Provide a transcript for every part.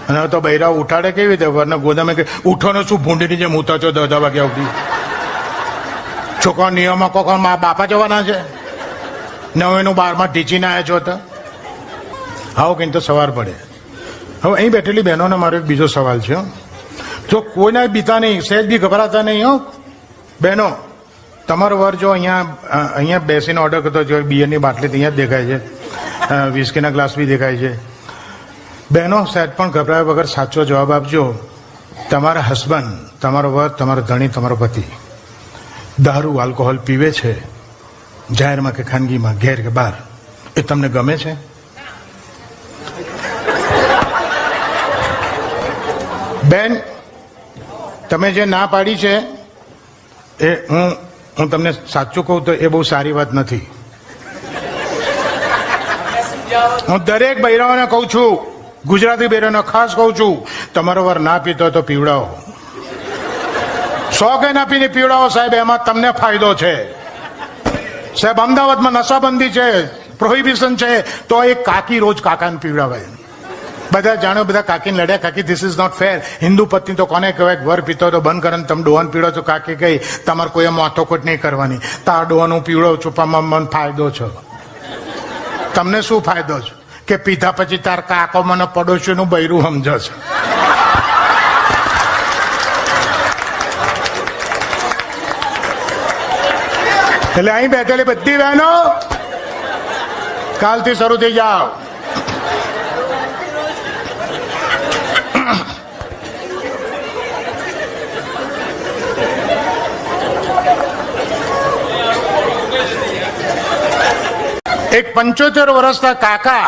અને તો બૈરા ઉઠાડે કેવી રીતે? વરના ગોદામે કે ઉઠો ને શું ભૂંડીની જેમ ઉતા છો 10 વાગ્યા સુધી? છોકરા નિયમમાં કોણ મા બાપા જવાના છે? 9 12 ટીચીને આવ્યા છો તો આવો કંઈ તો સવાર પડે. હવે અહીં બેઠેલી બહેનોને મારો એક બીજો સવાલ છે. જો કોઈને બીતા નહીં, સહેજ બી ગભરાતા નહીં હો બહેનો. તમારો વર જો અહીંયા બેસીને ઓર્ડર કરતો જો બિયરની બાટલી અહીંયા જ દેખાય છે, વિસ્કીના ગ્લાસ બી દેખાય છે. બહેનો સહેજ પણ ગભરાયા વગર સાચો જવાબ આપજો. તમારા હસબન્ડ, તમારો વર, તમારો ધણી, તમારો પતિ દારૂ આલ્કોહોલ પીવે છે જાહેરમાં કે ખાનગીમાં, ઘેર કે બહાર, એ તમને ગમે છે? બેન, તમે જે ના પાડી છે એ હું તમને સાચું કહું તો એ બહુ સારી વાત નથી. હું દરેક બૈરાઓને કહું છું, ગુજરાતી બૈરાઓને ખાસ કહું છું, તમારો વર ના પીતો તો પીવડાવો. 100 કે ના પીને પીવડાવો સાહેબ, એમાં તમને ફાયદો છે સાહેબ. અમદાવાદમાં નશાબંધી છે, પ્રોહિબિશન છે, તો એક કાકી રોજ કાકાને પીવડાવે. બધા જાણો, બધા કાકીને લડ્યા, કાકી this is not fair. Hindu પત્ની તો કોને કહેવાય? વર પીતો તો બંધ કરે, તમે ડોહાને પીવડો તો કાકી કહી તમારે કોઈ માથોકૂટ નહીં કરવાની. તાર ડોહાનું પીવડો છુપામાં મને ફાયદો છે. તમને શું ફાયદો છે કે પીધા પછી તાર કાકો મને પડોશીનું બૈરું સમજો છે. એટલે અહીં બેઠેલી બધી બહેનો કાલથી શરૂ થઈ જાઓ. એક 75 વર્ષના કાકા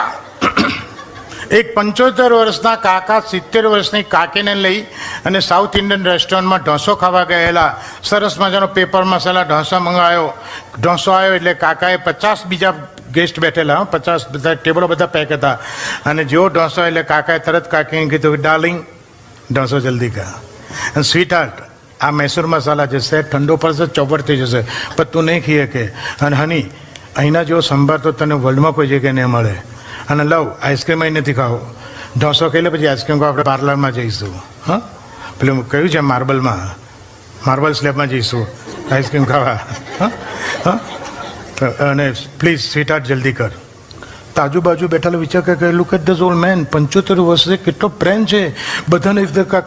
70 વર્ષની કાકીને લઈ અને સાઉથ ઇન્ડિયન રેસ્ટોરન્ટમાં ઢોસો ખાવા ગયેલા. સરસ મજાનો પેપર મસાલા ઢોસો મંગાવ્યો. ઢોસો આવ્યો એટલે કાકાએ 50 બીજા ગેસ્ટ બેઠેલા, 50 બધા ટેબલો બધા પેક હતા. અને જેવો ઢોસો એટલે કાકાએ તરત કાકીને કીધું, ડાર્લિંગ ઢોસો જલ્દી ખા. અને સ્વીટ હાર્ટ, આ મૈસૂર મસાલા છે, સહેજ ઠંડો પડશે ચોપડ થઈ જશે, પણ તું નહીં ખીએ કે. અને હની, અહીંના જેવો સંભાર તો તને વર્લ્ડમાં કોઈ જગ્યાએ નહીં મળે. અને લવ, આઈસ્ક્રીમ અહીં નથી ખાવો. ઢોસો ખાઈ લે પછી આઈસ્ક્રીમ ખાવા આપણે પાર્લરમાં જઈશું. હા, પેલું કયું છે માર્બલ સ્લેબમાં જઈશું આઈસ્ક્રીમ ખાવા. હા, અને પ્લીઝ સ્વીટ હાર્ટ જલ્દી કર. તો આજુબાજુ બેઠેલો વિચાર કે look at this old man, 75 વર્ષે કેટલો પ્રેમ છે બધાને.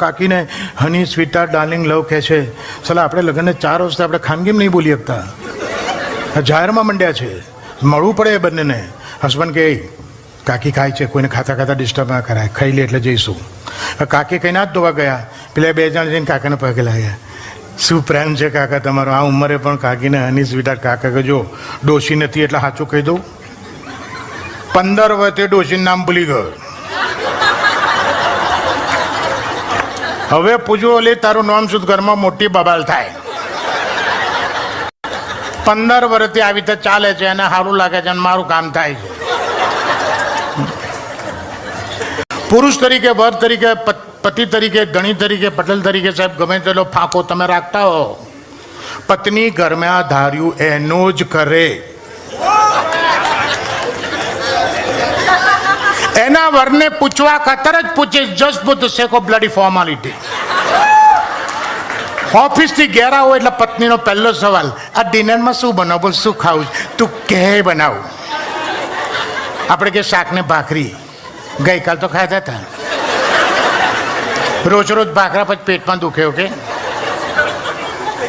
કાકીને honey, sweetheart, darling, love કહે છે. ચાલો આપણે લગ્નને 4 વર્ષથી આપણે ખાનગીમાં નહીં બોલી શકતા, જાહેરમાં મંડ્યા છે. મળવું પડે એ બંનેને. હસબન્ડ કે કાકી ખાય છે, કોઈને ખાતા ખાતા ડિસ્ટર્બ ના કરાય, ખાઈ લે એટલે જઈશું. કાકી કહીને હાથ ધોવા ગયા, પેલા 2 જણ જઈને કાકાને પગે લાગ્યા. શું પ્રેમ છે કાકા તમારો! આ ઉંમરે પણ કાકીને હની, સ્વીટ કાકા કે જો ડોશી નથી એટલે સાચું કહી દઉં, 15 વર્ષે ડોશીનું નામ ભૂલી ગયો. હવે પૂછવું, ઓલી તારું નામ શું? ઘરમાં મોટી બબાલ થાય. 15 વર્ષથી આવી રીતે ચાલે છે, એને સારું લાગે છે અને મારું કામ થાય છે. પુરુષ તરીકે, વર તરીકે, પતિ તરીકે, ધણી તરીકે, પટેલ તરીકે, સાહેબ ગમે તેટલો ફાંકો તમે રાખતા હો, પત્ની ઘરમાં ધાર્યું એનો જ કરે. એના વરને પૂછવા ખાતર જ પૂછે, just for the sake of bloody formality. ઓફિસથી ઘેર આવો એટલે પત્નીનો પહેલો સવાલ, આ ડિનરમાં શું બનાવ? બોલ, શું ખાવું? તું કે બનાવ. આપણે કે શાક ને ભાખરી, ગઈકાલ તો ખાધા હતા. રોજ ભાખરા પછી પેટમાં દુખે. ઓકે,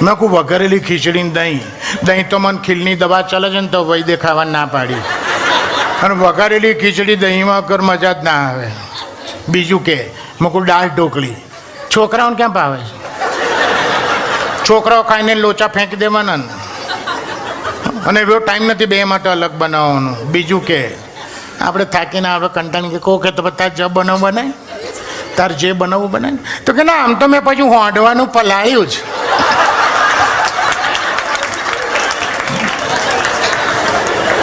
મેં કહું વઘારેલી ખીચડી ને દહીં તો મને ખીલની દવા ચાલે છે ને તો વૈદ્ય ખાવા ના પાડી. અને વઘારેલી ખીચડી દહીંમાં કર મજા જ ના આવે. બીજું કે મેં કહું દાળ ઢોકળી, છોકરાઓને ક્યાં ભાવે છે? છોકરાઓ ખાઈને લોચા ફેંકી દેવાના. અને એવો ટાઈમ નથી 2 માટે અલગ બનાવવાનો. બીજું કે આપણે થાકીને આવે, કંટાળી કે કહો કે તો તાર જે બનાવવું બનાય, તાર જે બનાવવું બનાય. તો કે ના, આમ તો મેં પછી હોંડવાનું પલાયું જ.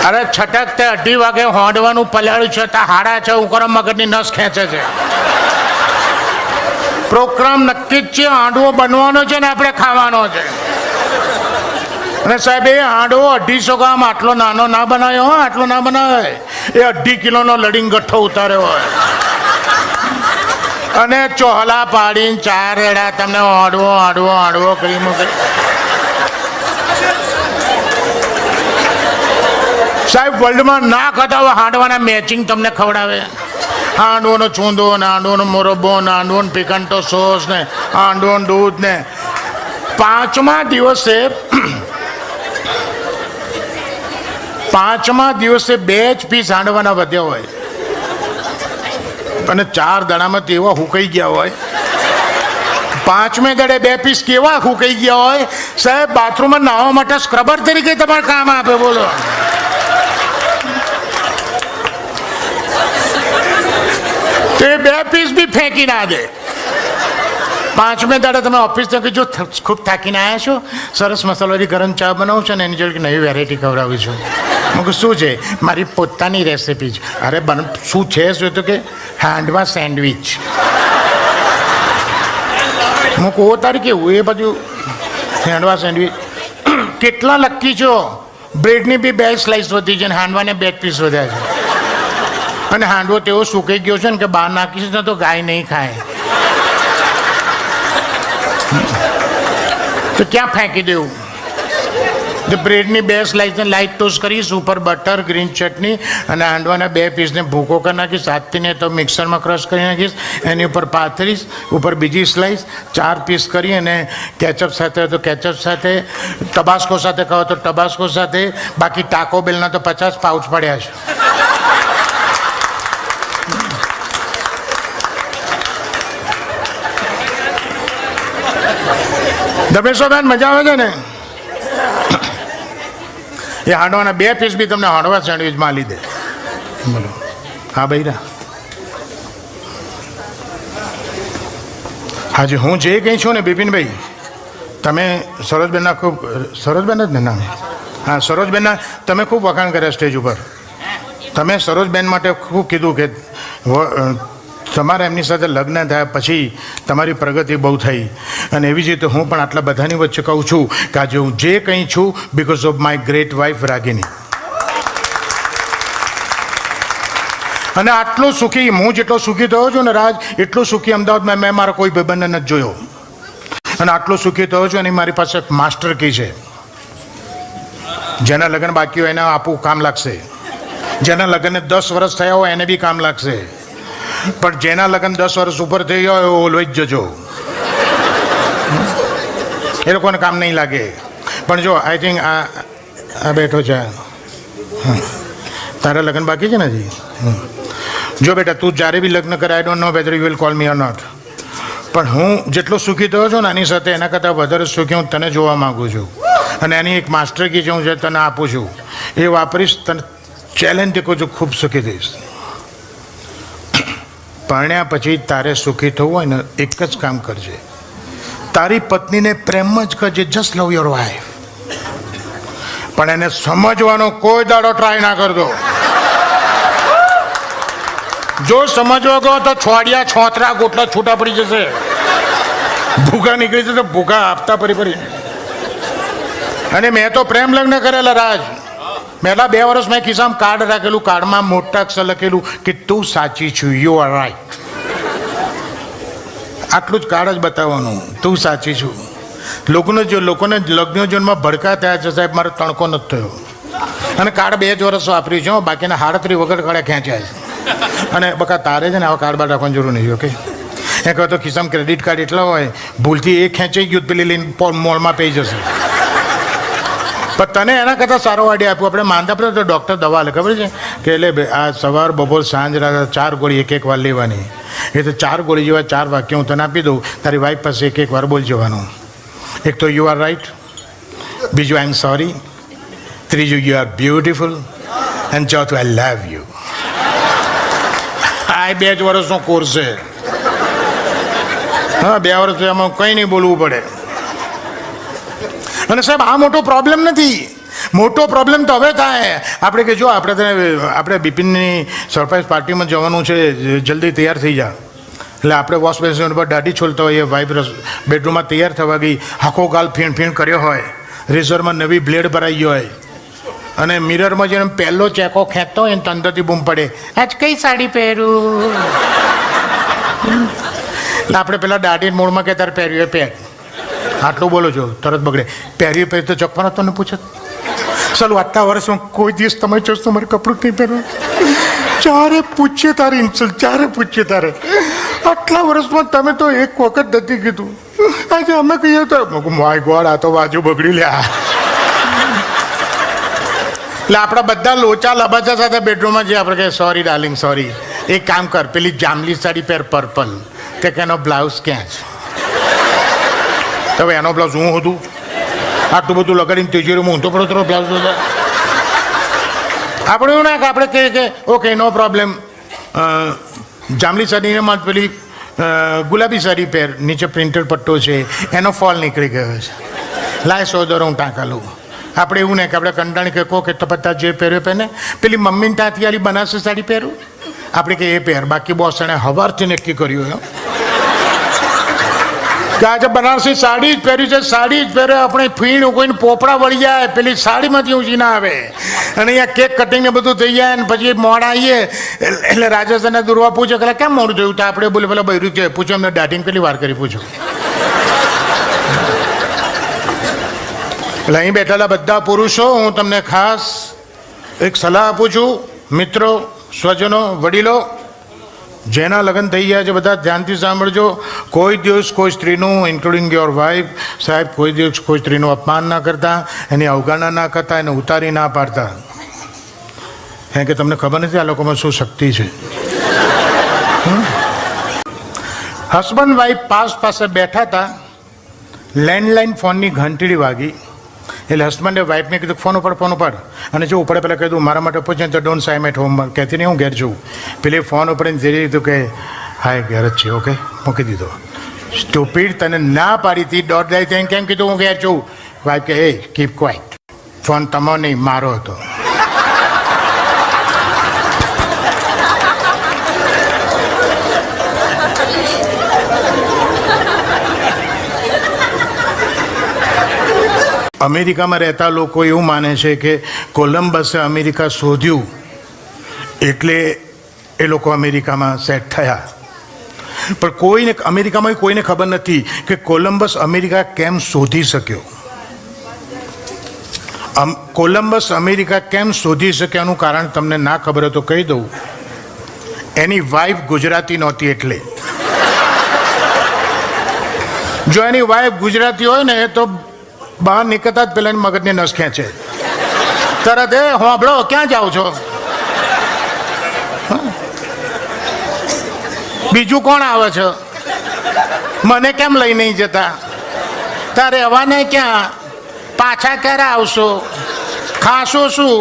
અરે છટક, તે 2:30 વાગે હોંડવાનું પલાળ્યું છે, ત્યાં હાડા છે, ઉકરા મગજની નસ ખેંચે છે. પ્રોગ્રામ નક્કી જ છે, હાંડવો બનવાનો છે ને આપણે ખાવાનો છે. અને સાહેબ, એ હાંડવો 250 ગ્રામ આટલો નાનો ના બનાવ્યો હોય, આટલો ના બનાવે. એ 2.5 કિલોનો લડીંગ ગઠ્ઠો ઉતાર્યો હોય. અને ચોહલા પાડીને 4 રેડા તમને હાંડવો કરી મૂકે. સાહેબ વર્લ્ડમાં ના ખાતા હોય હાંડવાના મેચિંગ તમને ખવડાવે. હાંડવોનો ચૂંદો ને હાંડવોનો મોરબ્બો ને હાંડવોનો પિકન્ટો સોસ ને હાંડવોનું દૂધ ને 5મા દિવસે 2 જ પીસ હાંડવાના વધ્યા હોય અને 4 દાડામાં તેવા હુકાઈ ગયા હોય. 5મે દાડે 2 પીસ કેવા હુકાઈ ગયા હોય સાહેબ. બાથરૂમમાં નાહવા માટે સ્ક્રબર તરીકે તમારે કામ આપે. બોલો, તે 2 પીસ બી ફેંકી ના દે. 5મે દાડે તમે ઓફિસથી કીધો ખૂબ થાકીને આવ્યા છો, સરસ મસાલાવાળી ગરમ ચા બનાવું છું ને એની જોડે નવી વેરાયટી ખવડાવું છું. હું શું છે? મારી પોતાની રેસિપી છે. અરે શું છે? શું તો કે હાંડવા સેન્ડવિચ. હું કહું તારી કેવું એ બધું હાંડવા સેન્ડવિચ કેટલા લક્કી છો? બ્રેડની બી 2 સ્લાઇસ વધી છે ને હાંડવાને 2 પીસ વધ્યા છે. અને હાંડવો તેવો સુકાઈ ગયો છે ને કે બહાર નાખીશ ને તો ગાય નહીં ખાય. તો ક્યાં ફેંકી દેવું? તો બ્રેડની 2 સ્લાઇસને લાઇટ ટોસ્ટ કરીશ, ઉપર બટર ગ્રીન ચટણી અને હાંડવાના 2 પીસને ભૂકો કરી નાખીશ. હાથથીને તો મિક્સરમાં ક્રશ કરી નાખીશ. એની ઉપર પાથરીશ, ઉપર બીજી સ્લાઇસ 4 પીસ કરી અને કેચઅપ સાથે હોય તો કેચઅપ સાથે, ટબાસ્કો સાથે ખાઓ તો ટબાસ્કો સાથે. બાકી ટાકો બેલના તો 50 પાઉચ પડ્યા છે. ધમેશભાઈ મજા આવે છે ને? એ હાંડવાના 2 પીસ બી તમને હાંડવા સેન્ડવિચમાં આલી દે. બોલો. હા બૈરા, હાજી હું જે કંઈ છું ને બિપિનભાઈ, તમે સરોજબેનના ખૂબ, સરોજબેન જ ને નામ? હા, સરોજબેનના તમે ખૂબ વખાણ કર્યા સ્ટેજ ઉપર. તમે સરોજબેન માટે ખૂબ કીધું કે તમારા એમની સાથે લગ્ન થયા પછી તમારી પ્રગતિ બહુ થઈ. અને એવી જ રીતે હું પણ આટલા બધાની વચ્ચે કહું છું કે આજે હું જે કંઈ છું because of my great wife રાગિની. અને આટલો સુખી હું જેટલો સુખી થયો છું ને રાજ, એટલો સુખી અમદાવાદમાં મેં મારા કોઈ ભાઈબંધને નથી જોયો. અને આટલો સુખી થયો છું અને મારી પાસે માસ્ટર કી છે. જેના લગ્ન બાકી હોય એને આપવું કામ લાગશે. જેના લગ્નને 10 વર્ષ થયા હોય એને બી કામ લાગશે. પણ જેના લગ્ન 10 વર્ષ ઉપર થઈ ગયો હોય ઓલવેજ જજો, એ લોકોને કામ નહીં લાગે. પણ જો આઈ થિંક આ બેઠો છે, તારા લગ્ન બાકી છે ને હજી? જો બેટા, તું જ્યારે બી લગ્ન કરે, I don't know whether you will call me or not, પણ હું જેટલો સુખી થયો છું ને આની સાથે એના કરતાં વધારે સુખી હું તને જોવા માગું છું. અને એની એક માસ્ટર કી છે હું જે તને આપું છું એ વાપરીશ. તને ચેલેન્જ કહું છું, ખૂબ સુખી થઈશ. પરણ્યા પછી તારે સુખી થવું હોય ને એક જ કામ કરજે, તારી પત્નીને પ્રેમ જ કરજે. Just love your wife. પણ એને સમજવાનો કોઈ દાડો ટ્રાય ના કરતો. જો સમજવા ગયો તો છોડિયા છોતરા ગોટલા છૂટા પડી જશે. ભૂખા નીકળી જશે, ભૂખા આપતા પરી. અને મેં તો પ્રેમ લગ્ન કરેલા રાજ. પહેલા 2 વર્ષ મેં ખિસ્સામાં કાર્ડ રાખેલું, કાર્ડમાં મોટા અક્ષર લખેલું કે તું સાચી છું, યુ આર રાઈટ. આટલું જ કાર્ડ જ બતાવવાનું, તું સાચી છું. લોકોને લગ્ન જીવનમાં ભડકા થયા છે સાહેબ, મારો તણકો નથી થયો. અને કાર્ડ 2 જ વર્ષ વાપર્યું છે, બાકીના 38 વગર કાળે ખેંચ્યા છે. અને બકા તારે છે ને આવા કાર્ડ બાર રાખવાની જરૂર નહીં. ઓકે, એ કહો તો ખિસ્સામાં ક્રેડિટ કાર્ડ એટલા હોય, ભૂલથી એ ખેંચાઈ ગયું પેલી લઈને મોલમાં પી જશે. પણ તને એના કરતાં સારો આઈડિયા આપ્યો. આપણે માંદા પડે તો ડૉક્ટર દવા લે, ખબર છે કે એટલે આ સવાર બપોર સાંજ રાત 4 ગોળી એક વાર લેવાની. એ તો 4 ગોળી જેવા 4 વાક્ય હું તને આપી દઉં, તારી વાઈફ પાસે એક વાર બોલ જવાનું. એક તો યુ આર રાઈટ, બીજું આઈ એમ સોરી, ત્રીજું યુ આર બ્યુટિફુલ, અને ચોથું આઈ લવ યુ. આ 2 જ વર્ષનો કોર્સ છે. હા, 2 વર્ષ એમાં કંઈ નહીં બોલવું પડે. અને સાહેબ આ મોટો પ્રોબ્લેમ નથી. મોટો પ્રોબ્લેમ તો હવે થાય. આપણે કે જો આપણે બિપિનની સરપ્રાઈઝ પાર્ટીમાં જવાનું છે, જલ્દી તૈયાર થઈ જા. એટલે આપણે વોશ બેસિન પર દાઢી છોલતા હોઈએ, વાઈફ બેડરૂમમાં તૈયાર થવા ગઈ, આખો ગાલ ફીણ કર્યો હોય, રેઝરમાં નવી બ્લેડ ભરાઈ ગયો હોય, અને મિરરમાં જેને પહેલો ચેકો ખેંચતો હોય ને તો અંદરથી બૂમ પડે, આજ કઈ સાડી પહેરું. એટલે આપણે પેલા દાઢી મૂળમાં કે તારે પહેર્યું પહેર, આટલું બોલો છો તરત બગડે. પહેર્યું પહેરી તો ચકવાનો તમને પૂછે ચાલો આટલા વર્ષમાં કોઈ દિવસ તમે જોશ તમારે કપડું નહીં પહેરવું, ચારે પૂછીએ તારે ઇન્સલ્ટ, ચારે પૂછીએ તારે. આટલા વર્ષમાં તમે તો એક વખત નથી કીધું, આજે અમે કહીએ તો માય ગોડ આ તો બાજુ બગડી લ્યા. એટલે આપણા બધા લોચા લબાચા સાથે બેડરૂમમાં જઈએ, આપણે કહે સોરી ડાર્લિંગ સોરી, એક કામ કર પેલી જાંબલી સાડી પહેર પર્પલ, તે કે એનો બ્લાઉઝ ક્યાં છે? હવે એનો બ્લાઉઝ હું હતું આટલું બધું લગાડીને તિજોરીમાં ઊંધો પડો તો બ્લાઉઝ હતો. આપણે એવું ના કે આપણે કહીએ કે ઓકે નો પ્રોબ્લેમ, જાંબલી સાડીને માં પેલી ગુલાબી સાડી પહેર, નીચે પ્રિન્ટેડ પટ્ટો છે, એનો ફોલ નીકળી ગયો છે, લાય $100 હું ટાંકા લઉં. આપણે એવું નહીં કે આપણે કંટાળી કે કહો કે તપત્તા જે પહેર્યો પહેને, પેલી મમ્મીને ત્યાંથી વાળી બનારસી સાડી પહેરું, આપણે કે એ પહેર. બાકી બોસ એણે હવારથી નક્કી કર્યું એમ કે આજે બનારસી સાડી જ પહેરી છે, સાડી જ પહેરે. આપણે ફીણ કોઈને પોપડા વળી જાય, પેલી સાડીમાંથી ઊંચી ના આવે, અને અહીંયા કેક કટિંગ ને બધું થઈ જાય, ને પછી મોડા આવીએ એટલે રાજસ્થાનના દુર્વા પૂછે કે કેમ મોડું થયું? તો આપણે બોલે પેલા બૈરું છે પૂછો, અમને દાઢીને કેટલી વાર કરી પૂછો. એટલે અહીં બેઠેલા બધા પુરુષો, હું તમને ખાસ એક સલાહ આપું છું. મિત્રો, સ્વજનો, વડીલો, જેના લગ્ન થઈ ગયા છે બધા ધ્યાનથી સાંભળજો. કોઈ દિવસ કોઈ સ્ત્રીનું ઇન્ક્લુડિંગ યોર વાઇફ, સાહેબ, કોઈ દિવસ કોઈ સ્ત્રીનું અપમાન ના કરતા, એની અવગણના ના કરતા, એને ઉતારી ના પાડતા. કારણ કે તમને ખબર નથી આ લોકોમાં શું શક્તિ છે. હસબન્ડ વાઇફ પાસે બેઠા હતા, લેન્ડલાઇન ફોનની ઘંટડી વાગી. એટલે હસબન્ડે વાઇફને કીધું ફોન ઉપર, અને જો ઉપડે પહેલાં કીધું મારા માટે પૂછે તો ડોન્ટ સાઈ એટ હોમ, કહેતી નહીં હું ઘેર જઉં. પેલી ફોન ઉપડીને ધીરે કીધું કે હાય ઘેર જ છે, ઓકે મૂકી દીધો. સ્ટુપિડ, તને ના પાડી હતી દોઢ દાય થઈને કેમ કીધું હું ઘેર જઉં? વાઇફ કે એ કીપ ક્વાઇટ, ફોન તમારો નહીં મારો હતો. અમેરિકામાં રહેતા લોકો એવું માને છે કે કોલંબસે અમેરિકા શોધ્યું એટલે એ લોકો અમેરિકામાં સેટ થયા. પણ કોઈને અમેરિકામાં કોઈને ખબર નથી કે કોલંબસ અમેરિકા કેમ શોધી શક્યો. કોલંબસ અમેરિકા કેમ શોધી શક્યાનું કારણ તમને ના ખબર હોય તો કહી દઉં. એની વાઈફ ગુજરાતી નહોતી એટલે. જો એની વાઈફ ગુજરાતી હોય ને તો બહાર નીકળતા જ પેલા મગજને નસ ખેંચે તરત, એ હોંભળો ક્યાં જાઓ છો? બીજું કોણ આવે છે? મને કેમ લઈ નહીં જતા? તારે રહેવાને ક્યાં? પાછા ક્યારે આવશો? ખાશો શું?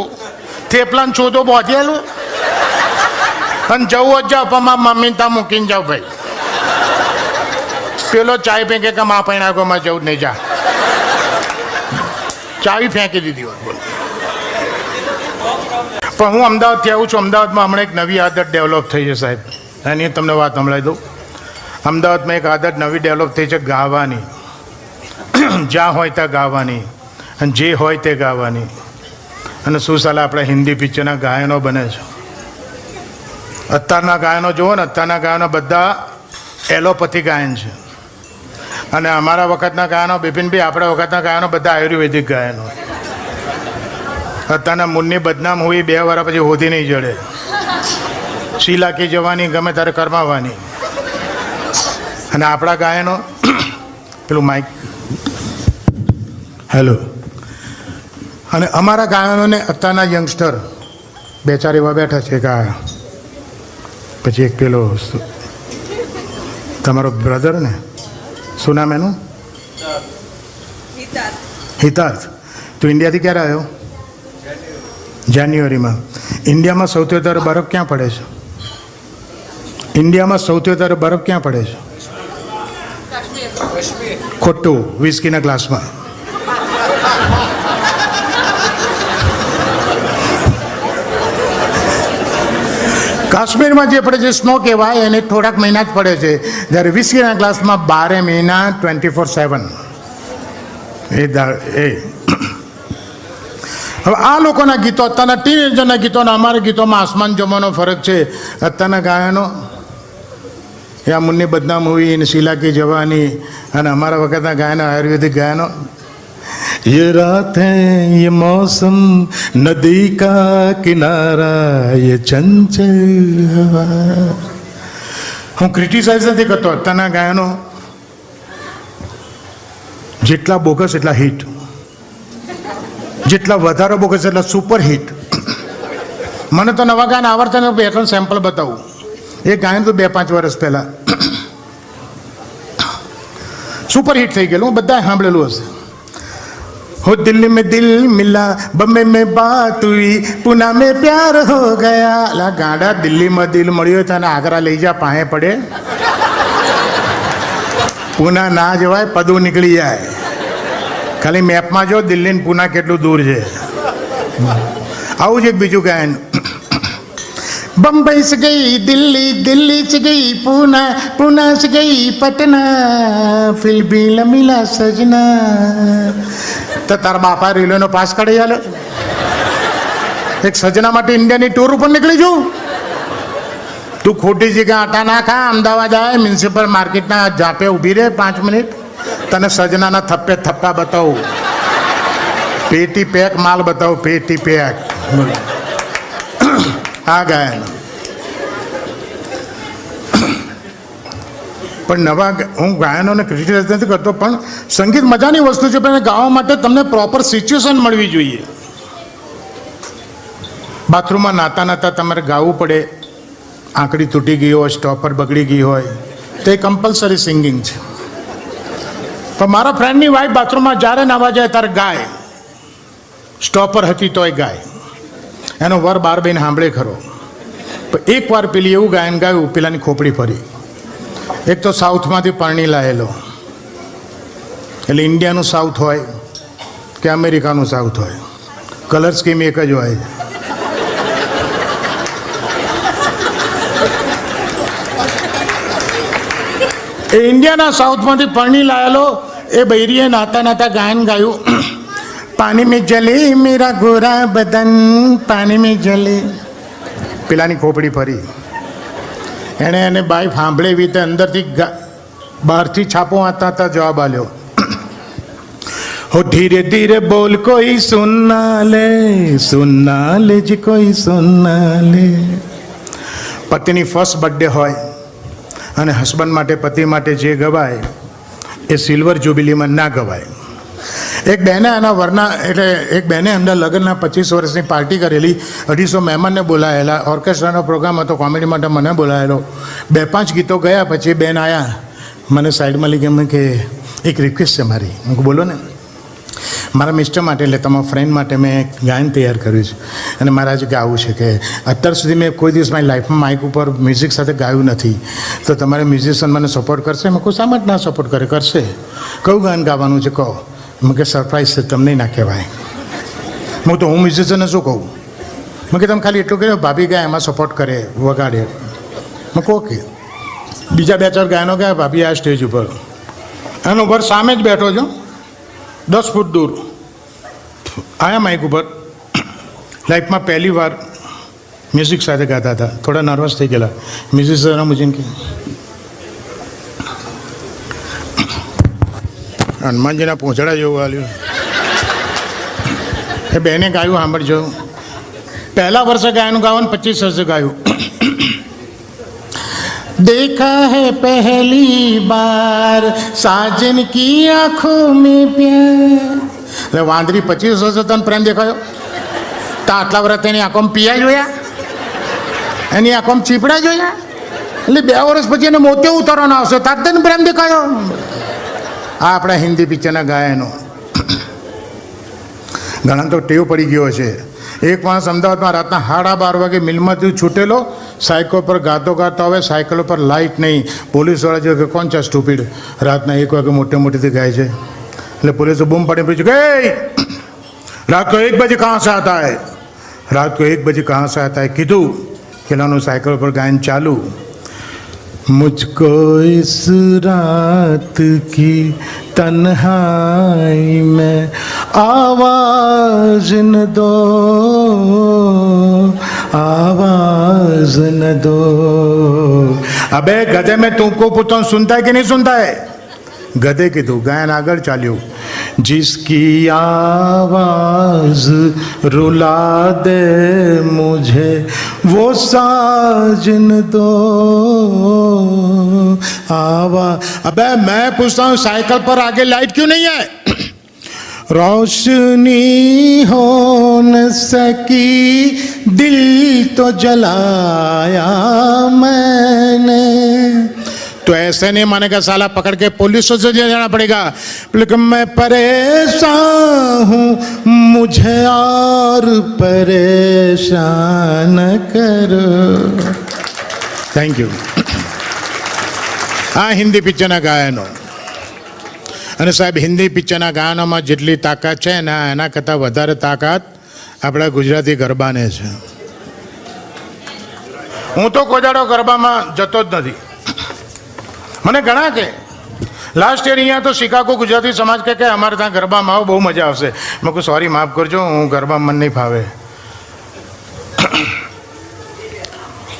થેપલાને છોદો બોધેલું? અને જવું જ જાઓ પણ મારા મમ્મીને ત્યાં મૂકીને જાઓ ભાઈ. પેલો ચાય પીકે કે મા પૈણાગોમાં જવું જ નહીં, જા. ચાવી ફેંકી દીધી હોત. બોલ. પણ હું અમદાવાદથી આવું છું. અમદાવાદમાં હમણાં એક નવી આદત ડેવલપ થઈ છે સાહેબ, એની તમને વાત સંભળાવી દઉં. અમદાવાદમાં એક આદત નવી ડેવલપ થઈ છે ગાવાની. જ્યાં હોય ત્યાં ગાવાની, અને જે હોય તે ગાવાની. અને શું સાલા આપણે હિન્દી પિક્ચરના ગાયનો બને છે. અત્યારના ગાયનો જુઓ ને, અત્યારના ગાયનો બધા એલોપેથી ગાયન છે. અને અમારા વખતના ગાયનો, બિપિનભાઈ આપણા વખતના ગાયનો બધા આયુર્વેદિક ગાયનો. અત્યારના મુન્ની બદનામ હોય 2 વાર પછી હોધી નહીં જડે. શીલાકી જવાની, ગમે ત્યારે કરમાવાની. અને આપણા ગાયનો પેલું માઇક, હેલો. અને અમારા ગાયનોને અત્યારના યંગસ્ટર 2-4 એવા બેઠા છે કે પછી એક પેલો તમારો બ્રધર ને, શું નામ એનું? હિતાર્થ. તું ઇન્ડિયાથી ક્યારે આવ્યો? જાન્યુઆરીમાં. ઇન્ડિયામાં સૌથી વધારે બરફ ક્યાં પડે છે? ઇન્ડિયામાં સૌથી વધારે બરફ ક્યાં પડે છે? ખોટું, વિસ્કીના ગ્લાસમાં. કાશ્મીરમાં જે પડે છે સ્નો કહેવાય, એને થોડાક મહિના જ પડે છે. જ્યારે વિસ્કીના ગ્લાસમાં 12 મહિના 24/7. હવે આ લોકોના ગીતો, અત્યારના ટીનેજરના ગીતો અને અમારા ગીતોમાં આસમાન જમાનો ફરક છે. અત્યારના ગાયનો યા મુન્ની બદનામ હુઈ ને શીલા કી જવાની અને અમારા વખતના ગાયનો આયુર્વેદિક ગાયનો ये रात है ये मौसम नदी का किनारा ये चंचल हवा. હું ક્રિટિસાઇઝ નથી કરતો અત્યારના ગાયનો, જેટલા બોગસ એટલા હિટ, જેટલા વધારે બોગસ એટલા સુપર હિટ. મને તો નવા ગાયન આવડતા બે ત્રણ સેમ્પલ બતાવું. એ ગાયન તો 2-5 વર્ષ પહેલા સુપર હિટ થઈ ગયેલું, બધા સાંભળેલું હશે. हो दिल्ली में दिल मिला, बम्बे में बात हुई, पुना में प्यार हो गया. ला गाड़ा दिल्હીમાં દિલ મળ્યો તને આગ્રા લઈ જા, પાસે પડે. પુના ના જવાય, પદું નીકળી જાય. ખાલી મેપમાં જો દિલ્હી ને પુના કેટલું દૂર છે. આવું જ એક બીજું ગાયન. बम्बई से गई दिल्ली, दिल्ली से गई पूना, पूना से गई पटना, फिर भी न मिला सजना. તો તારા બાપા રેલવેનો પાસ કાઢી આલે. એક સજના માટે ઇન્ડિયાની ટૂર ઉપર નીકળી જવું. તું ખોટી જગ્યા આટા ના ખા, અમદાવાદ આવે મ્યુનિસિપલ માર્કેટના જાપે ઊભી રહે 5 મિનિટ, તને સજનાના થપ્પે થપ્પા બતાવું, પેટી પેક માલ બતાવું, પેટી પેક. આ ગાયન પણ નવા, હું ગાયનોને ક્રિટિસાઇઝ નથી કરતો, પણ સંગીત મજાની વસ્તુ છે, પણ ગાવા માટે તમને પ્રોપર સિચ્યુએશન મળવી જોઈએ. બાથરૂમમાં નાતા નાતા તમારે ગાવું પડે, આંકડી તૂટી ગઈ હોય, સ્ટોપર બગડી ગઈ હોય, તો એ કમ્પલસરી સિંગિંગ છે. પણ મારા ફ્રેન્ડની વાઈફ બાથરૂમમાં જ્યારે નાવા જાય ત્યારે ગાય, સ્ટોપર હતી તોય ગાય, એનો વર બાર બેન સાંભળે ખરો. પણ એકવાર પેલી એવું ગાયન ગાયું, પેલાની ખોપડી ફરી. એક તો સાઉથમાંથી પરણી લાયેલો, એટલે ઇન્ડિયાનું સાઉથ હોય કે અમેરિકાનું સાઉથ હોય, કલર સ્કીમ એક જ હોય. એ ઇન્ડિયાના સાઉથમાંથી પરણી લાયેલો એ બૈરીએ નાતા નાતા ગાયન ગાયું, પાણી મેં જલે મેરા ગોરા બદન, પાણી મેં જલે. પેલાની ખોપડી ફરી. એણે એને બાઈ સાંભળે એવી રીતે અંદરથી બહારથી છાપો વાંચતા જવાબ આલ્યો, હો ધીરે ધીરે બોલ કોઈ સુનના લે જી કોઈ સુનના લે. પતિની ફર્સ્ટ બર્થડે હોય અને હસબન્ડ માટે, પતિ માટે જે ગવાય એ સિલ્વર જ્યુબિલીમાં ના ગવાય. એક બહેને આના વરના, એટલે એક બહેને અંદર લગ્નના 25 વર્ષની પાર્ટી કરેલી, 250 મહેમાનને બોલાયેલા, ઓર્કેસ્ટ્રાનો પ્રોગ્રામ હતો, કોમેડી માટે મને બોલાયેલો. 2-5 ગીતો ગયા પછી બેન આવ્યા, મને સાઈડમાં લઈ ગયા કે એક રિક્વેસ્ટ છે મારી. હું બોલો ને. મારા મિસ્ટર માટે, એટલે તમારા ફ્રેન્ડ માટે મેં એક ગાયન તૈયાર કર્યું છે અને મારે આજે ગાવું છે. કે અત્યાર સુધી મેં કોઈ દિવસ મારી લાઈફમાં માઇક ઉપર મ્યુઝિક સાથે ગાયું નથી, તો તમારે મ્યુઝિશિયન મને સપોર્ટ કરશે? મેં કોઈ શા માટે ના સપોર્ટ કરે? કરશે. કયું ગાયન ગાવાનું છે કહો. મેં કે સરપ્રાઈઝ છે, તમને ના કહેવાય. હું મ્યુઝિશિયનને શું કહું? મેં કે તમે ખાલી એટલું કહ્યું ભાભી ગાય એમાં સપોર્ટ કરે, વગાડે. મેં કહું ઓકે. બીજા 2-4 ગાયનો ગયા, ભાભી આ સ્ટેજ ઉપર, એનો ઉપર સામે જ બેઠો છો, 10 ફૂટ દૂર આયા માઇક ઉપર. લાઈફમાં પહેલી વાર મ્યુઝિક સાથે ગાતા હતા, થોડા નર્વસ થઈ ગયેલા. મ્યુઝિશિયન મુજબ કે હનુમાનજીના પહોંચડા જેવું હાલ્યું. એ બેને ગાયું, સાંભળજો. પહેલા વર્ષે ગાયનું ગાવાનું, 25 વર્ષે ગાયું. देखा है पहली बार साजन की आंखों में प्यार. એટલે વાંદરી 25 વર્ષે તને પ્રેમ દેખાયો? તો આટલા વર્ષ એની આંખોમાં પિયા જોયા, એની આંખોમાં ચીપડા જોયા? એટલે 2 વર્ષ પછી એને મોતે ઉતારવાનો આવશે, તાર તને પ્રેમ દેખાયો? આ આપણા હિન્દી પિક્ચરના ગાયનો. ઘણા તો ટેવ પડી ગયો છે. એક માણસ અમદાવાદમાં રાતના 12:30 વાગે મિલમાંથી છૂટેલો, સાયકલ પર ગાતો ગાતો આવે, સાયકલ પર લાઇટ નહીં. પોલીસવાળા જો કે કોણ છે સ્ટુપિડ, રાતના 1 વાગે મોટેથી ગાય છે. એટલે પોલીસે બૂમ પાડી પૂછ્યું કે રાત को 1 बजे कहाँ से आता है, रात को 1 बजे कहाँ से आता है. કીધું પેલાનું સાયકલ પર ગાયન ચાલુ. मुझको इस रात की तन्हाई में आवाज न दो, आवाज न दो। अबे गधे में तुमको पूछता हूं, सुनता है कि नहीं सुनता है? गधे कीधुं, गायन આગળ ચાલ્યું। जिसकी आवाज रुला दे मुझे वो साजन दो आवाज। अबे मैं पूछता हूँ, साइकिल पर आगे लाइट क्यों नहीं है? रोशनी हो न सकी, दिल तो जलाया मैंने। तो ऐसे नहीं मानेगा साला, पकड़ के पुलिस से जाना पड़ेगा। लेकिन मैं परेशान हूँ, मुझे और परेशान करो। Thank you. આ હિન્દી પિક્ચરના ગાયનો, અને સાહેબ હિન્દી પિક્ચરના ગાયનોમાં જેટલી તાકાત છે ને એના કરતાં વધારે તાકાત આપણા ગુજરાતી ગરબાને છે। હું તો કોદાડો ગરબામાં જતો જ નથી। મને ઘણા કે લાસ્ટ યર અહીંયા તો શિકાગો ગુજરાતી સમાજ કે અમારે ત્યાં ગરબામાં આવો, બહુ મજા આવશે। મેં કહું સોરી, માફ કરજો, હું ગરબા મને નહીં ફાવે।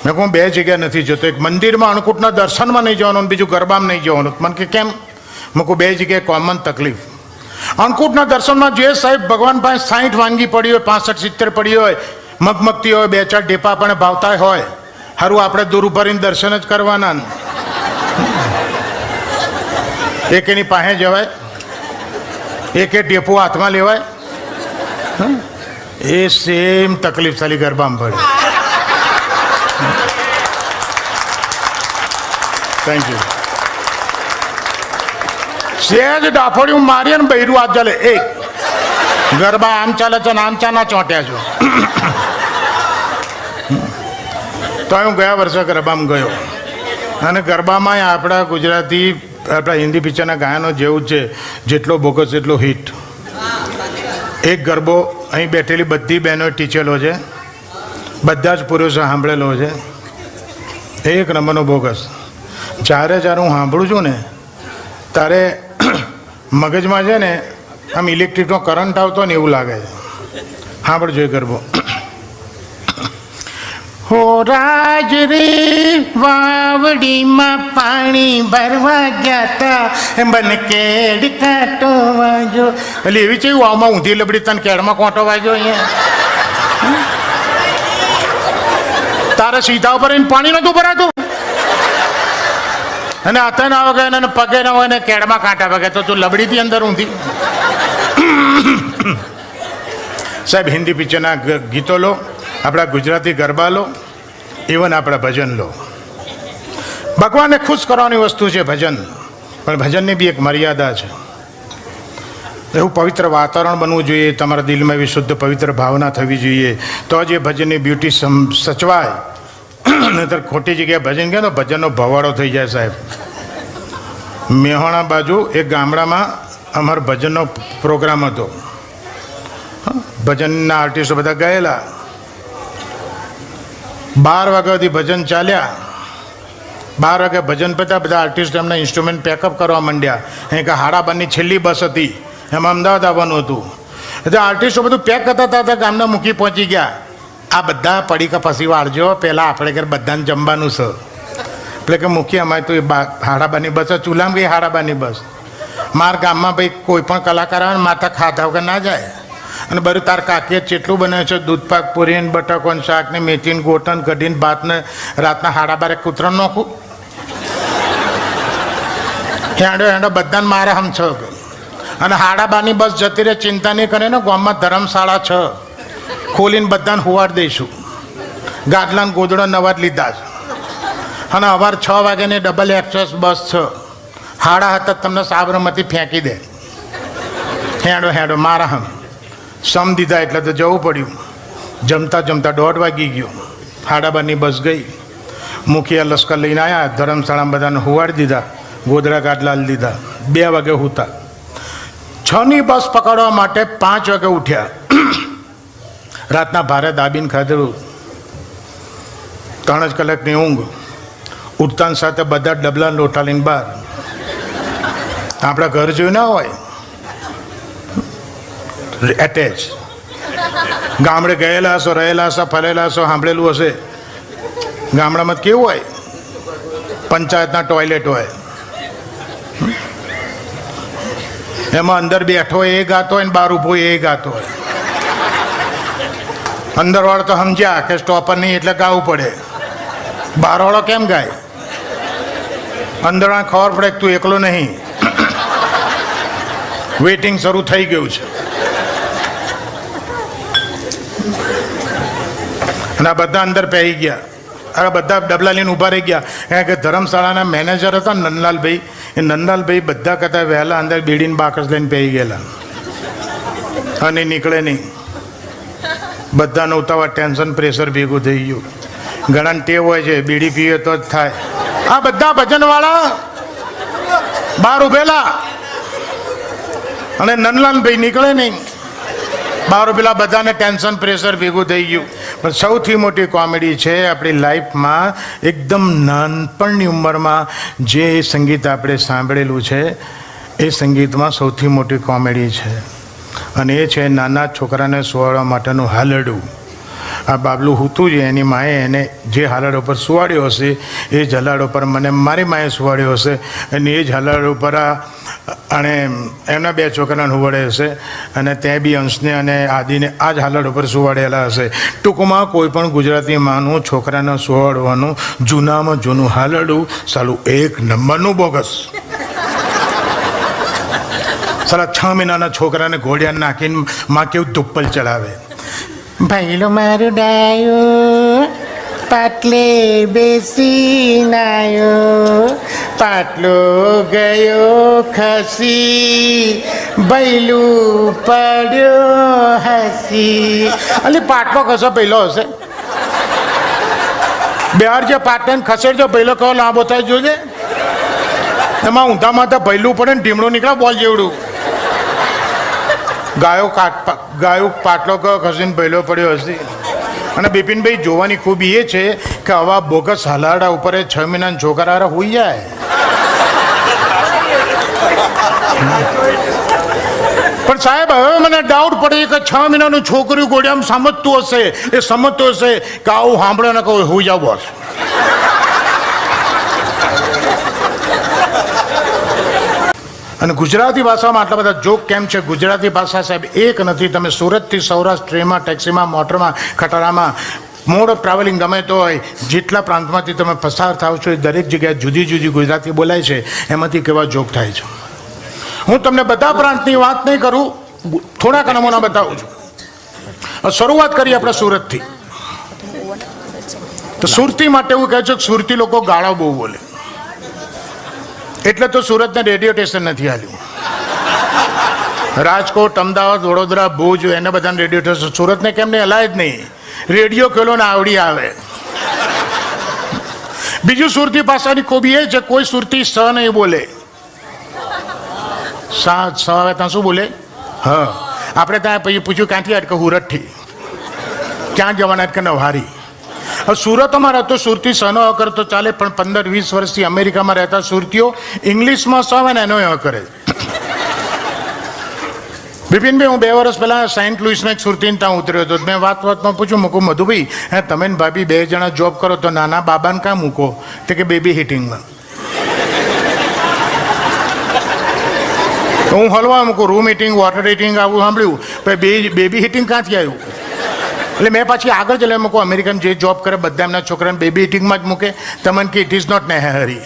મેં કહું બે જગ્યા નથી જતો, એક મંદિરમાં અન્નકૂટના દર્શનમાં નહીં જવાનું, બીજું ગરબામાં નહીં જવાનું। મને કે કેમ? મેં કહું બે જગ્યાએ કોમન તકલીફ। અન્નકૂટના દર્શનમાં જે સાહેબ ભગવાન પાસે 60 વાનગી પડી હોય, 65-70 પડી હોય, મગમગતી હોય, 2-4 ઢેપા પણ ભાવતા હોય, સારું આપણે દૂર ભરીને દર્શન જ કરવાના। એક એની પાસે જવાય, એક ટેપો હાથમાં લેવાય, એ સેમ તકલીફ ચાલી ગરબામાં પડે। Thank you. સહેજ ડાફોડિયું મારીએ ને બૈરું હાથ ચાલે, એક ગરબા આમ ચાલે છે ને આમ ચાના ચોંટ્યા છો। તો હું ગયા વર્ષે ગરબામાં ગયો, અને ગરબામાં આપણા ગુજરાતી આપણા હિન્દી પિક્ચરના ગાયનો જેવું જ છે, જેટલો બોગસ એટલો હિટ। એક ગરબો અહીં બેઠેલી બધી બહેનો ટીચેલો છે, બધા જ પુરુષો સાંભળેલો છે, એક નંબરનો બોગસ। જ્યારે હું સાંભળું છું ને ત્યારે મગજમાં છે ને આમ ઇલેક્ટ્રિકનો કરંટ આવતો ને એવું લાગે છે। સાંભળજો એ ગરબો। હો રાજરી વાવડીમાં પાણી ભરવા ગયા તા, બન કેડ કાંટો વાગ્યો। એટલે એવી છે આમાં ઊંધી લબડી તને કેડમાં કાંટો વાગ્યો અહીંયા? તારે સીધા ઉપર એને પાણી નતું ભરાતું, અને હાથે ના વગે અને પગે ના હોય ને કેડમાં કાંટા વગે, તો તું લબડી હતી અંદર ઊંધી। સાહેબ હિન્દી પિક્ચરના ગીતો લો, આપણા ગુજરાતી ગરબા લો, ઇવન આપણા ભજન લો। ભગવાનને ખુશ કરવાની વસ્તુ છે ભજન, પણ ભજનની બી એક મર્યાદા છે। એવું પવિત્ર વાતાવરણ બનવું જોઈએ, તમારા દિલમાં એવી શુદ્ધ પવિત્ર ભાવના થવી જોઈએ, તો જ એ ભજનની બ્યુટી સચવાય। નહીતર ખોટી જગ્યાએ ભજન કહે તો ભજનનો ભવાડો થઈ જાય સાહેબ। મેહોણા બાજુ એક ગામડામાં અમારો ભજનનો પ્રોગ્રામ હતો, ભજનના આર્ટિસ્ટો બધા ગયેલા, 12 વાગ્યા સુધી ભજન ચાલ્યા। 12 વાગે ભજન પત્યા, બધા આર્ટિસ્ટ એમના ઇન્સ્ટ્રુમેન્ટ પેકઅપ કરવા માંડ્યા। અહીં કે 12:30 છેલ્લી બસ હતી, એમાં અમદાવાદ આવવાનું હતું। એટલે આર્ટિસ્ટો બધું પેક કરતા હતા, ગામના મૂકી પહોંચી ગયા। આ બધા પડીકા પછી વાળજો, પહેલાં આપણે ઘર બધાને જમવાનું છે। એટલે કે મૂકી અમારે તો એ 12:30 બસ, ચૂલામાં ગઈ 12:30 બસ। મારા ગામમાં ભાઈ કોઈ પણ કલાકાર આવે ને માથા ખાધા વગર ના જાય। અને બધું તાર કાકીએ જેટલું બને છે, દૂધપાક પૂરી ને બટાકોન શાક ને મેથીને ગોટન કઢીને ભાત ને રાતના 12:30 કૂતરાને નાખું। હેંડો બધાને મારે હમ છ, અને 12:30 બસ જતી રહે, ચિંતા નહીં કરે ને। ગામમાં ધર્મશાળા 6 ખોલીને બધાને હુવાડ દઈશું, ગાદલાને ગોદડો નવા જ લીધા છે। અને સવારે 6 વાગ્યાની ડબલ એક્સપ્રેસ બસ 6, 7:30 તમને સાબરમતી ફેંકી દે। હેંડો મારા હમ સમ દીધા એટલે તો જવું પડ્યું। જમતા 1:30 વાગી ગયો, 12:30 બસ ગઈ। મુખિયા લશ્કર લઈને આવ્યા, ધર્મશાળામાં બધાને હુવાડી દીધા, ગોદડા ગાદલા લીધા, 2 વાગે હુતા। 6ની બસ પકડવા માટે 5 વાગે ઉઠ્યા। રાતના ભારે દાબીને ખાધેલું, 3 જ કલાકની ઊંઘ, ઉઠતાન સાથે બધા ડબલા લોટા લઈને બહાર. આપણા ઘર જોયું ના હોય એટેચ. ગામડે ગયેલા હશો, રહેલા હશો, ફરેલા હશો, સાંભળેલું હશે. ગામડામાં કેવું હોય? પંચાયતના ટોયલેટ હોય, એમાં અંદર બેઠો એ ગાતો હોય ને બહાર ઊભો એ ગાતો હોય. અંદરવાળો તો સમજ્યા કે સ્ટોપર નહીં એટલે ગાવું પડે. બહારવાળો કેમ ગાય? અંદરવાળા ખબર પડે કે તું એકલો નહીં, વેઇટિંગ શરૂ થઈ ગયું છે. અને આ બધા અંદર પહેરી ગયા. અરે બધા ડબલા લઈને ઊભા રહી ગયા. કારણ કે ધર્મશાળાના મેનેજર હતા નંદલાલભાઈ, એ નંદલાલભાઈ બધા કરતાં વહેલા અંદર બીડીને બાકસ લઈને પહેરી ગયેલા અને નીકળે નહીં. બધાને ઉતાવળ, ટેન્શન, પ્રેશર ભેગું થઈ ગયું. ઘણાને ટેવ હોય છે બીડી પીવે તો જ થાય. આ બધા ભજનવાળા બહાર ઉભેલા અને નંદલાલભાઈ નીકળે નહીં. બહાર ઉભેલા બધાને ટેન્શન, પ્રેશર ભેગું થઈ ગયું. પણ સૌથી મોટી કોમેડી છે આપણી લાઈફમાં, એકદમ નાનપણની ઉંમરમાં જે સંગીત આપણે સાંભળેલું છે એ સંગીતમાં સૌથી મોટી કોમેડી છે. અને એ છે નાના છોકરાને સુવાડવા માટેનું હાલરડું. આ બાબલું હૂતું છે, એની માએ એને જે હાલરડા ઉપર સુવાડ્યો હશે એ જ હાલરડા ઉપર મને મારી માએ સુવાડ્યો હશે, અને એ જ હાલરડા ઉપર અને એમના બે છોકરાને સુવાડે હશે, અને ત્યાં બી અંશને અને આદિને આ જ હાલરડા ઉપર સુવાડેલા હશે. ટૂંકમાં કોઈ પણ ગુજરાતી માનું છોકરાને સુવાડવાનું જૂનામાં જૂનું હાલરડું સાલું એક નંબરનું બોગસ. સાલા 6 મહિનાના છોકરાને ઘોડિયા નાખીને માં કેવું ધુપ્પલ ચડાવે. ભાઈલો મારું ડાયો પાટલે બેસી નાયો, પાટલો ગયો ખસી, બૈલું પડ્યો હસી. અલી પાટલો કશો પહેલો હશે? બહાર જે પાટને ખસેડજો પહેલો કયો લાંબો થાય જોજે. એમાં ઊંધામાં તો પહેલું પડે ને ઢીમડું નીકળે બોલ જેવડું. ગાયો પાટલો કયો ખસીને પહેલો પડ્યો હશે. અને બિપિનભાઈ જોવાની ખૂબી એ છે કે આવા બોગસ હાલાડા ઉપર 6 મહિનાના છોકરા હોઈ જાય. પણ સાહેબ હવે મને ડાઉટ પડે કે 6 મહિનાનું છોકરું ગોળિયામાં સમજતું હશે, એ સમજતું હશે કે આવું સાંભળે ને કહું હોઈ જાવ બોસ. અને ગુજરાતી ભાષામાં આટલા બધા જોક કેમ છે? ગુજરાતી ભાષા સાહેબ એક નથી. તમે સુરતથી સૌરાષ્ટ્ર ટ્રેનમાં, ટેક્સીમાં, મોટરમાં, ખટારામાં, મોડ ઓફ ટ્રાવેલિંગ ગમે તો હોય, જેટલા પ્રાંતમાંથી તમે પસાર થાવ છો એ દરેક જગ્યાએ જુદી જુદી ગુજરાતી બોલાય છે. એમાંથી કેવા જોક થાય છે. હું તમને બધા પ્રાંતની વાત નહીં કરું, થોડાક નમૂના બતાવું છું. શરૂઆત કરીએ આપણે સુરતથી. તો સુરતી માટે એવું કહે છે કે સુરતી લોકો ગાળા બહુ બોલે, એટલે તો સુરતને રેડિયો સ્ટેશન નથી આવ્યું. રાજકોટ, અમદાવાદ, વડોદરા, ભુજ એને બધાને રેડિયો સ્ટેશન, સુરતને કેમ નહીં હલાય જ નહીં. રેડિયો ખેલો ને આવડી આવે. બીજું સુરતી ભાષાની ખૂબી એ છે કોઈ સુરતી સ નહીં બોલે. સ આવે ત્યાં શું બોલે? હા. આપણે ત્યાં પછી પૂછ્યું ક્યાંથી અટકે? હુરતથી. ક્યાં જવાના? કે નવહારી. સુરતમાં રહેતો સુરતી સનો કરતો ચાલે, પણ 15-20 વર્ષથી અમેરિકામાં રહેતા સુરતીઓ ઇંગ્લિશમાં સ આવે ને એનો કરે. બિપિનભાઈ, હું 2 વર્ષ પહેલાં સેન્ટ લુઈસમાં એક સુરતીને ત્યાં ઉતર્યો હતો. મેં વાતમાં પૂછ્યું, મૂકું મધુભાઈ, હે તમે ને ભાભી 2 જણા જોબ કરો તો નાના બાબાને કાં મૂકો? તો કે બેબી હિટિંગમાં. હું હલવા મૂકું, રૂમ હીટિંગ, વોટર હીટિંગ આવું સાંભળ્યું, પછી બેબી હીટિંગ ક્યાંથી આવ્યું? એટલે મેં પછી આગળ જ મૂકું, અમેરિકન જે જોબ કરે બધા એમના છોકરાને બેબી હીટિંગમાં જ મૂકે. તમને કે ઇટ ઇઝ નોટ નેસેસરી.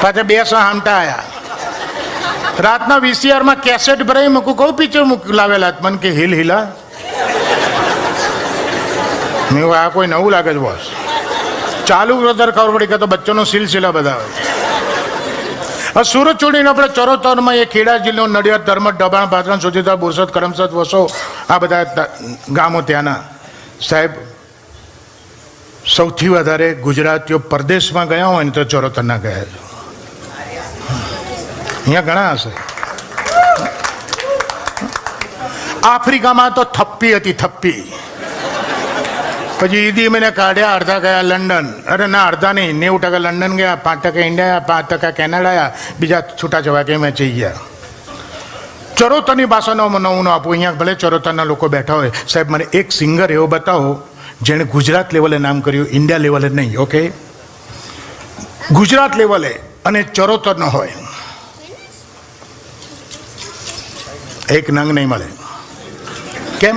પાછા 2 સામટા આવ્યા. રાતના VCRમાં કેસેટ ભરાઈ મૂકું, કહું પિક્ચર લાવેલા. મને કે હિલ હિલા. મેં આ કોઈ નવું લાગે છે બોસ. ચાલુ વધારે ખબર પડી કે તો બચ્ચોનો સિલસિલા બધા. સુરત છોડીને આપણે ચરોતરમાં એ ખેડા જિલ્લો, નડિયાદ, ધર્મદ, ડબાણ, પાટણ, સોજીતર, બોરસદ, કરમસદ, વસો, આ બધા ગામો ત્યાંના. સાહેબ સૌથી વધારે ગુજરાતીઓ પરદેશમાં ગયા હોય ને તો ચરોતરના ગયા છે. અહીંયા ઘણા હશે. આફ્રિકામાં તો થપ્પી હતી, થપ્પી. પછી ઈદી મને કાઢ્યા, અડધા ગયા લંડન. અરે ના, અડધા નહીં, 90% લંડન ગયા, 5% ઇન્ડિયા, 5% કેનેડા ગયા, બીજા છૂટા છવાયા કે મેં જઈ ગયા. ચરોતરની ભાષાનો નમૂનો આપું. અહીંયા ભલે ચરોતરના લોકો બેઠા હોય, સાહેબ મને એક સિંગર એવો બતાવો જેણે ગુજરાત લેવલે નામ કર્યું, ઇન્ડિયા લેવલે નહીં. ઓકે, ગુજરાત લેવલે અને ચરોતરનો હોય, એક નંગ નહીં મળે. કેમ?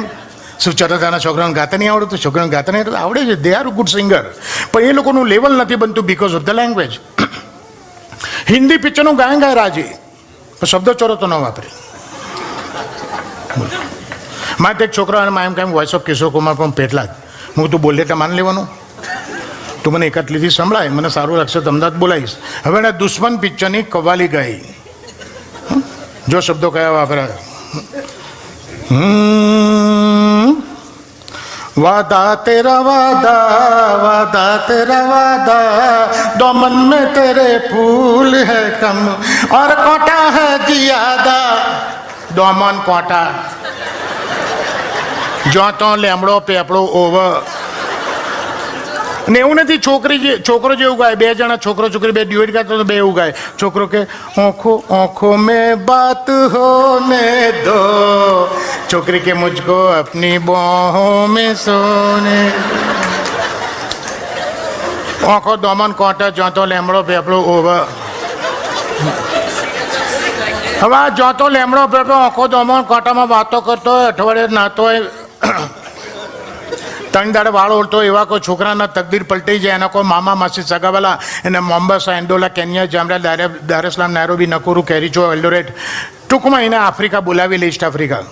શું ચરોતરના છોકરાઓને ગાતા નહીં આવડતું? છોકરાઓને ગાતા નહીં આવડે છે, દે આર ગુડ સિંગર, પણ એ લોકોનું લેવલ નથી બનતું because of the language. Hindi પિક્ચરનું ગાય રાજી, શબ્દ ચરોતો ન વાપરે. મારે એક છોકરા એમ કેમ વોઇસ ઓફ કિશોર કુમાર પણ પેટલા જ. હું તું બોલે એટલે માન લેવાનું, તું મને એકાદ લીધી સંભળાય, મને સારું લાગશે તો અમદાવાદ બોલાવીશ. હવે એના દુશ્મન પિક્ચરની કવાલી ગાઈ, જો શબ્દો કયા વાપરા. वादा तेरा वादा दो मन में तेरे फूल है कम और कोटा है जियादा. દોમન કોટા, જો તો લેમડો પેપડો ઓવર. ને એવું નથી છોકરો જેવું ગાય, બે જણા છોકરો છોકરી બે ડ્યુએટ ગાતો તો બે એવું ગાય. છોકરો કે આંખો આંખો મેં બાત હોને દો, છોકરી કે મુझको अपनी बाहों में सोने. આંખો દોમન કોટા, જો તો લેમડો પેપડો ઓવર. હવે આ જોતો લેમડો પેપડો આંખો દોમન કોટામાં વાતો કરતો હોય, અઠવાડિયે નાતો હોય, 3 દાડે વાળ ઓળતો, એવા કોઈ છોકરાના તકદીર પલટી જાય. એના કોઈ મામા માસી સગાવાલા એને મોમ્બાસા, એન્ડોલા, કેન્યા, જામરા, દારેસલામ, નાયરોબી, નકુરુ, કેરીચો, એલ્ડોરેટ, ટૂંકમાં એને આફ્રિકા બોલાવી લે. ઈસ્ટ આફ્રિકા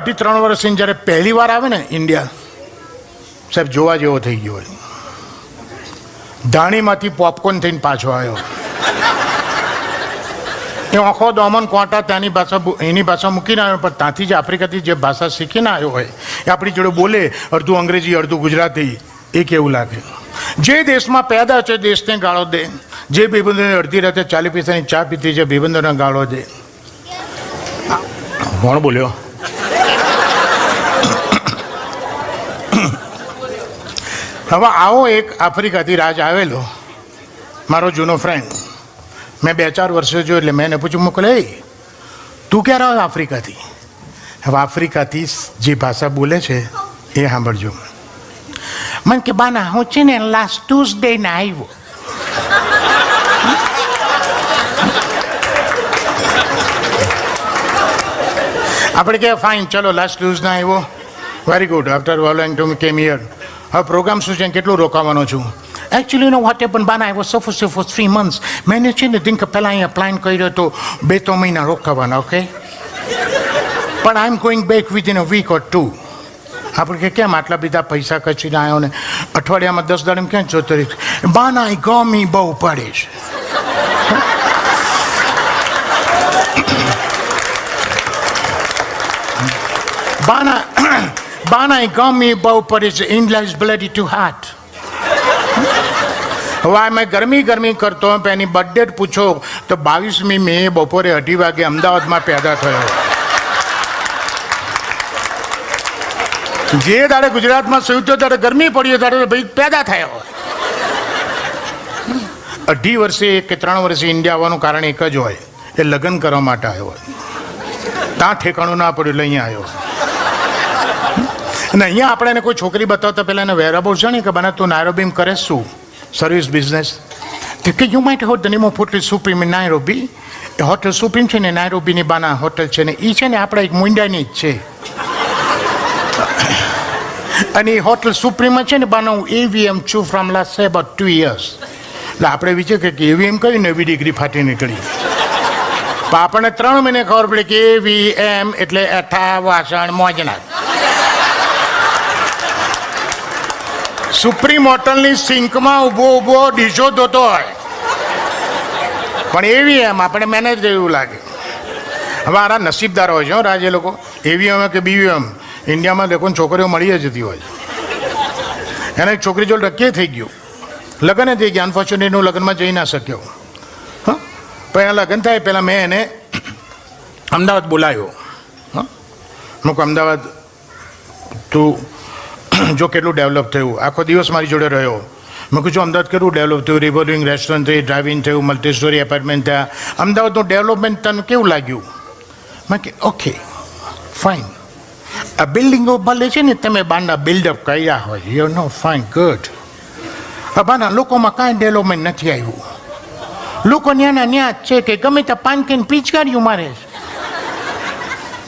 3 વર્ષની જ્યારે પહેલી વાર આવે ને ઇન્ડિયા, સાહેબ જોવા જેવો થઈ ગયો હોય. ધાણીમાંથી પોપકોર્ન થઈને પાછો આવ્યો. એ આંખો દોમન કોટા ત્યાંની ભાષા, એની ભાષા મૂકીને આવ્યો, પણ ત્યાંથી જ આફ્રિકાથી જે ભાષા શીખીને આવ્યો હોય એ આપણી જોડે બોલે, અડધું અંગ્રેજી અડધું ગુજરાતી. એ કેવું લાગે? જે દેશમાં પેદા છે દેશને ગાળો દે, જે ભાઈબંધોને અડધી રાતે 40 પૈસાની ચા પીતી છે ભાઈબંધોને ગાળો દે. કોણ બોલ્યો? હવે આવો એક આફ્રિકાથી રાજ આવેલો, મારો જૂનો ફ્રેન્ડ. મેં 2-4 વર્ષો જોયું એટલે મેં એને પૂછ્યું, મોકલે તું ક્યારે આવ્યો આફ્રિકાથી? હવે આફ્રિકાથી જે ભાષા બોલે છે એ સાંભળજો. મને કે બાના હું છે ને લાસ્ટ ટ્યુઝડે ના આવ્યો. આપણે કે ફાઇન, ચલો લાસ્ટ ટ્યુઝડે આવ્યો, very good, after following to came here. હવે પ્રોગ્રામ શું છે, કેટલું રોકાવાનો છું? Actually, you know what happened, Bana? I was supposed to for 3 months. મેં છે ને દિન પહેલાં અહીંયા પ્લાન કર્યો હતો 2-3 મહિના રોકાવાના, ઓકે? પણ I am going back within a week or 2. આપણે કે કેમ આટલા બધા પૈસા કચીને આવ્યો ને અઠવાડિયામાં 10 દાડે ક્યાં જોતો રહીશ? બાના એ ગમી બહુ પડે છે. બાના એ ગમી બહુ પડે છે. India is bloody two heart. હવે મેં ગરમી કરતો હોય, એની બર્થડેટ પૂછો તો 22મી મે બપોરે 2:30 વાગે અમદાવાદમાં પેદા થયો. જે દાડે ગુજરાતમાં સૂત્યો ત્યારે ગરમી પડી, ત્યારે ભાઈ પેદા થયો. 2.5 વર્ષે કે 3 વર્ષે ઇન્ડિયા આવવાનું કારણ એક જ હોય, એ લગ્ન કરવા માટે આવ્યો હોય. ત્યાં ઠેકાણું ના પડ્યું એટલે અહીંયા આવ્યો. અને અહીંયા આપણે એને કોઈ છોકરી બતાવતા પહેલાં એને વેરાબો છે ને કે બને તું નાયરોબીમાં કરે શું? Service business. કે you might heard the name of hotel Supreme in Nairobi. એ હોટલ સુપ્રીમ છે ને નાયરોબીની બાના હોટલ છે ને, એ છે ને આપણા એક મુંડાની જ છે. અને એ હોટલ સુપ્રીમમાં છે ને બાના હું AVM છું ફ્રોમ લાસ્ટ અબાઉટ 2 years. એટલે આપણે વિચાર કે AVM કઈ નવી ડિગ્રી ફાટી નીકળી. પણ આપણને 3 મહિને ખબર પડે કે AVM એટલે એઠા વાસણ મોજના. સુપ્રીમ હોટલની સિંકમાં ઊભો ડીશો ધોતો હોય, પણ AVM આપણે મેનેજ એવું લાગે. હવે આરા નસીબદાર હોય છે રાજ એ લોકો. AVM કે BVM ઇન્ડિયામાં લોકોને છોકરીઓ મળી જતી હોય. એને એક છોકરી જોડે રક્કે થઈ ગયું, લગ્ન થઈ ગયા. અનફોર્ચ્યુનેટ હું લગ્નમાં જઈ ના શક્યો. હા, પણ એના લગ્ન થાય પહેલાં મેં એને અમદાવાદ બોલાવ્યો. હા, હું કહું અમદાવાદ તું જો કેટલું ડેવલપ થયું, આખો દિવસ મારી જોડે રહ્યો. મેં કીધું અમદાવાદ કેટલું ડેવલપ થયું, રિવોલ્વિંગ રેસ્ટોરન્ટ થઈ, ડ્રાઇવિંગ થયું, મલ્ટી સ્ટોરી એપાર્ટમેન્ટ થયા, અમદાવાદનું ડેવલપમેન્ટ તને કેવું લાગ્યું? મેં કે ઓકે ફાઇન. આ બિલ્ડિંગો ભલે છે ને તમે બારના બિલ્ડઅપ કર્યા હોય, યુ નો ફાઇન ગુડ. બાના લોકોમાં કાંઈ ડેવલપમેન્ટ નથી આવ્યું. લોકો ન્યાના ન્યા જ છે કે ગમે ત્યાં પાનકીને પિચકારીયું મારે છે.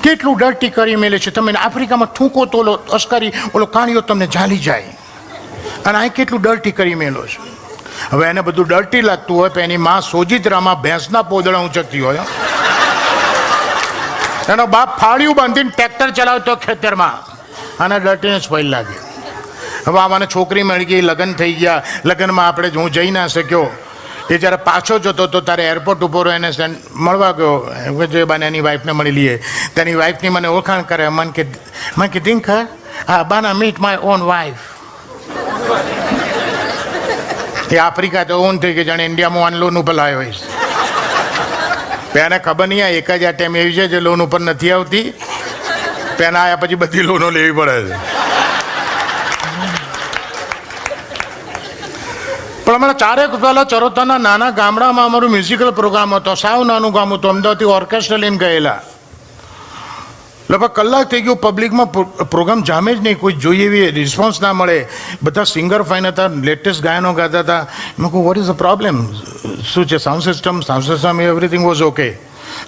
કેટલું ડર્ટી કરી મેલે છે. તમે આફ્રિકામાં થૂંકો તો ઓલો અસ્કરી ઓલો કાણીઓ તમને ઝાલી જાય, અને આ કેટલું ડર્ટી કરી મેલો છે. હવે એને બધું ડર્ટી લાગતું હોય તો એની માં સોજિત્રામાં ભેંસના પોદળા ઊંચકતી હોય, એનો બાપ ફાળિયું બાંધીને ટ્રેક્ટર ચલાવતો ખેતરમાં, આના ડર્ટીનેસ ફેલ લાગે. હવે આ મને છોકરી મળી ગઈ, લગ્ન થઈ ગયા, લગ્નમાં આપણે હું જઈ ના શક્યો. એ જ્યારે પાછો જતો તો તારે એરપોર્ટ ઉપર એને મળવા ગયો, જે બાને એની વાઈફને મળી લઈએ. તેની વાઈફની મને ઓળખાણ કરે, મને કે દિંખા હા બાના મીટ માય ઓન વાઈફ. એ આફ્રિકા તો ઓન થઈ ગઈ, જાણે ઇન્ડિયામાં ઓન લોન ઉપર લાવ્યો હોઈશ. એને ખબર નહીં આ એક જ આ ટાઈમ એવી છે જે લોન ઉપર નથી આવતી, પેના આવ્યા પછી બધી લોનો લેવી પડે છે. પણ અમારા 4 એક પહેલાં ચરોતરના નાના ગામડામાં અમારું મ્યુઝિકલ પ્રોગ્રામ હતો. સાવ નાનું ગામ હતું, અમદાવાદથી ઓર્કેસ્ટ્રા લઈને ગયેલા. લગભગ કલાક થઈ ગયો, પબ્લિકમાં પ્રોગ્રામ જામે જ નહીં, કોઈ જોઈએ એવી રિસ્પોન્સ ના મળે. બધા સિંગર ફાઇન હતા, લેટેસ્ટ ગાયનો ગાતા હતા. મેં કહું વોટ ઇઝ ધ પ્રોબ્લેમ, શું છે? Sound system everything was okay.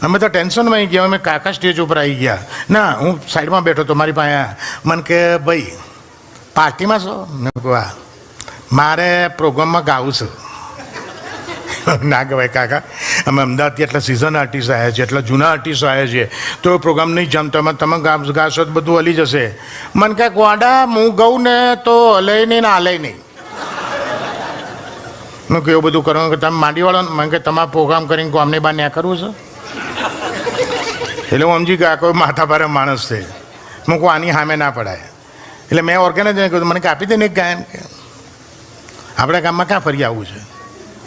અમે તો ટેન્શનમાં આવી ગયા. અમે કાકા સ્ટેજ ઉપર આવી ગયા. ના, હું સાઈડમાં બેઠો હતો, મારી પાસે મને કે ભાઈ પાર્ટીમાં છો? મેં કહું હા, મારે પ્રોગ્રામમાં ગાવું છું. ના કહેવાય કાકા, અમે અમદાવાદથી એટલા સિઝન આર્ટિસ્ટ આવ્યા છીએ, એટલા જૂના આર્ટિસ્ટો આવ્યા છીએ, તો એ પ્રોગ્રામ નહીં જમતો. તમે ગાશો તો બધું હલી જશે. મને કહે ગોડા હું ગઉં ને તો હલે નહીં ને હાલે નહીં. મેં કહ્યું એવું બધું કરવાનું કે તમે માંડીવાળો? મને કે તમારે પ્રોગ્રામ કરીને ગામની બહાર ન્યા કરવું છે? એટલે હું સમજી ગયા કોઈ માથા ભારે માણસ છે. હું કહું આની સામે ના પડાય. એટલે મેં ઓર્ગેનાઇઝર કહ્યું મને કે આપી દે ને એક ગાયન, કે આપણા ગામમાં ક્યાં ફરી આવવું છે,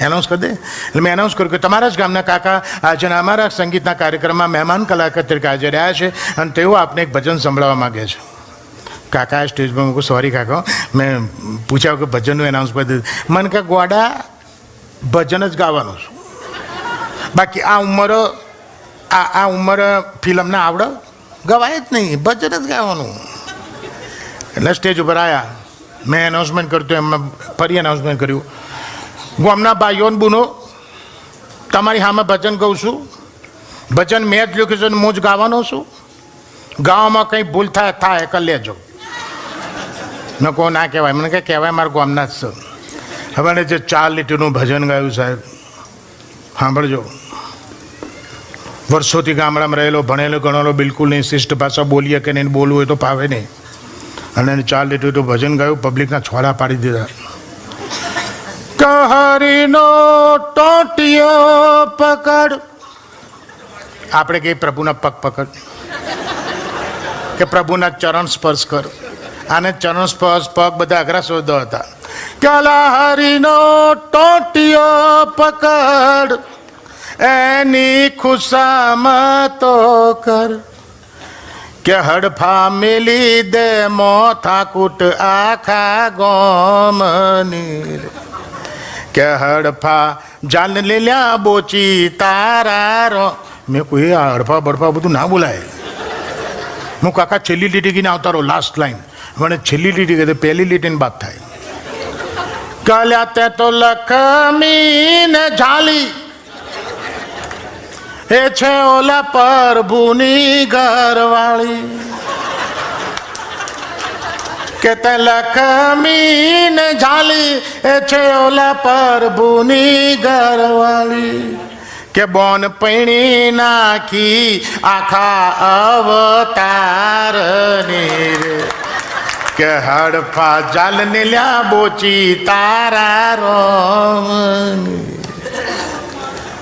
એનાઉન્સ કરી દે. એટલે મેં એનાઉન્સ કર્યું કે તમારા જ ગામના કાકા આજે અમારા સંગીતના કાર્યક્રમમાં મહેમાન કલાકાર તરીકે હાજર રહ્યા છે અને તેઓ આપને એક ભજન સંભળાવવા માગે છે. કાકા સ્ટેજ પર મૂકું સોરી કાકા, મેં પૂછ્યું કે ભજનનું એનાઉન્સ કરી દીધું. મને કે ગોડા ભજન જ ગાવાનું છું, બાકી આ ઉંમર ફિલ્મને આવડે ગવાય જ નહીં, ભજન જ ગાવાનું. એટલે સ્ટેજ ઉપર આવ્યા, મેં એનાઉન્સમેન્ટ કર્યું, એમાં ફરી એનાઉન્સમેન્ટ કર્યું. ગામના ભાઈઓ બુનો તમારી સામે ભજન ગાઉં છું. ભજન મેં જ લખ્યું છે, હું જ ગાવાનો છું. ગાવામાં કંઈ ભૂલ થાય કરી લેજો. મેં કહું ના કહેવાય. મને કંઈ કહેવાય, મારા ગામના જ છે. હવે જે 4 લીટીનું ભજન ગાયું સાહેબ, સાંભળજો. વર્ષોથી ગામડામાં રહેલો, ભણેલો ગણેલો બિલકુલ નહીં, શિષ્ટ ભાષા બોલીએ કે નહીં, બોલવું હોય તો ફાવે નહીં. અને 4 લીટીનું ભજન ગાયું, પબ્લિકના છોડા પાડી દીધા. કહરીનો ટોટિયો પકડ, આપણે કહીએ પ્રભુના પગ પકડ, કે પ્રભુના ચરણ સ્પર્શ કર. આને ચરણ સ્પર્શ પગ બધા અઘરા શબ્દો હતા. કલાહરીનો ટોટિયો પકડ, એની ખુશામતો કર, કે હડફા મેલી દે મોથા કૂટ આખા ગોમની, કે હડફા જાન લેલ્યા બોચી તારા રો. મેં કોઈ હડફા બડફા બધું ના બોલાય. હું કાકા છેલ્લી લીટી કીને આવતા રહો, લાસ્ટ લાઈન. મને છેલ્લી લીટી કહે પહેલી લીટીની વાત થાય. કાલ્યા તે તો લખમીને ઝાલી, એ છે ઓલા પ્રભુની ઘરવાળી, કે તે લખમીને ઝાલી, એ છે ઓલા પ્રભુની ઘરવાળી, કે બોન પૈણી નાખી આખા અવતારની રે, કે હડફા જાલ ને લ્યા બોચી તારા રોમની.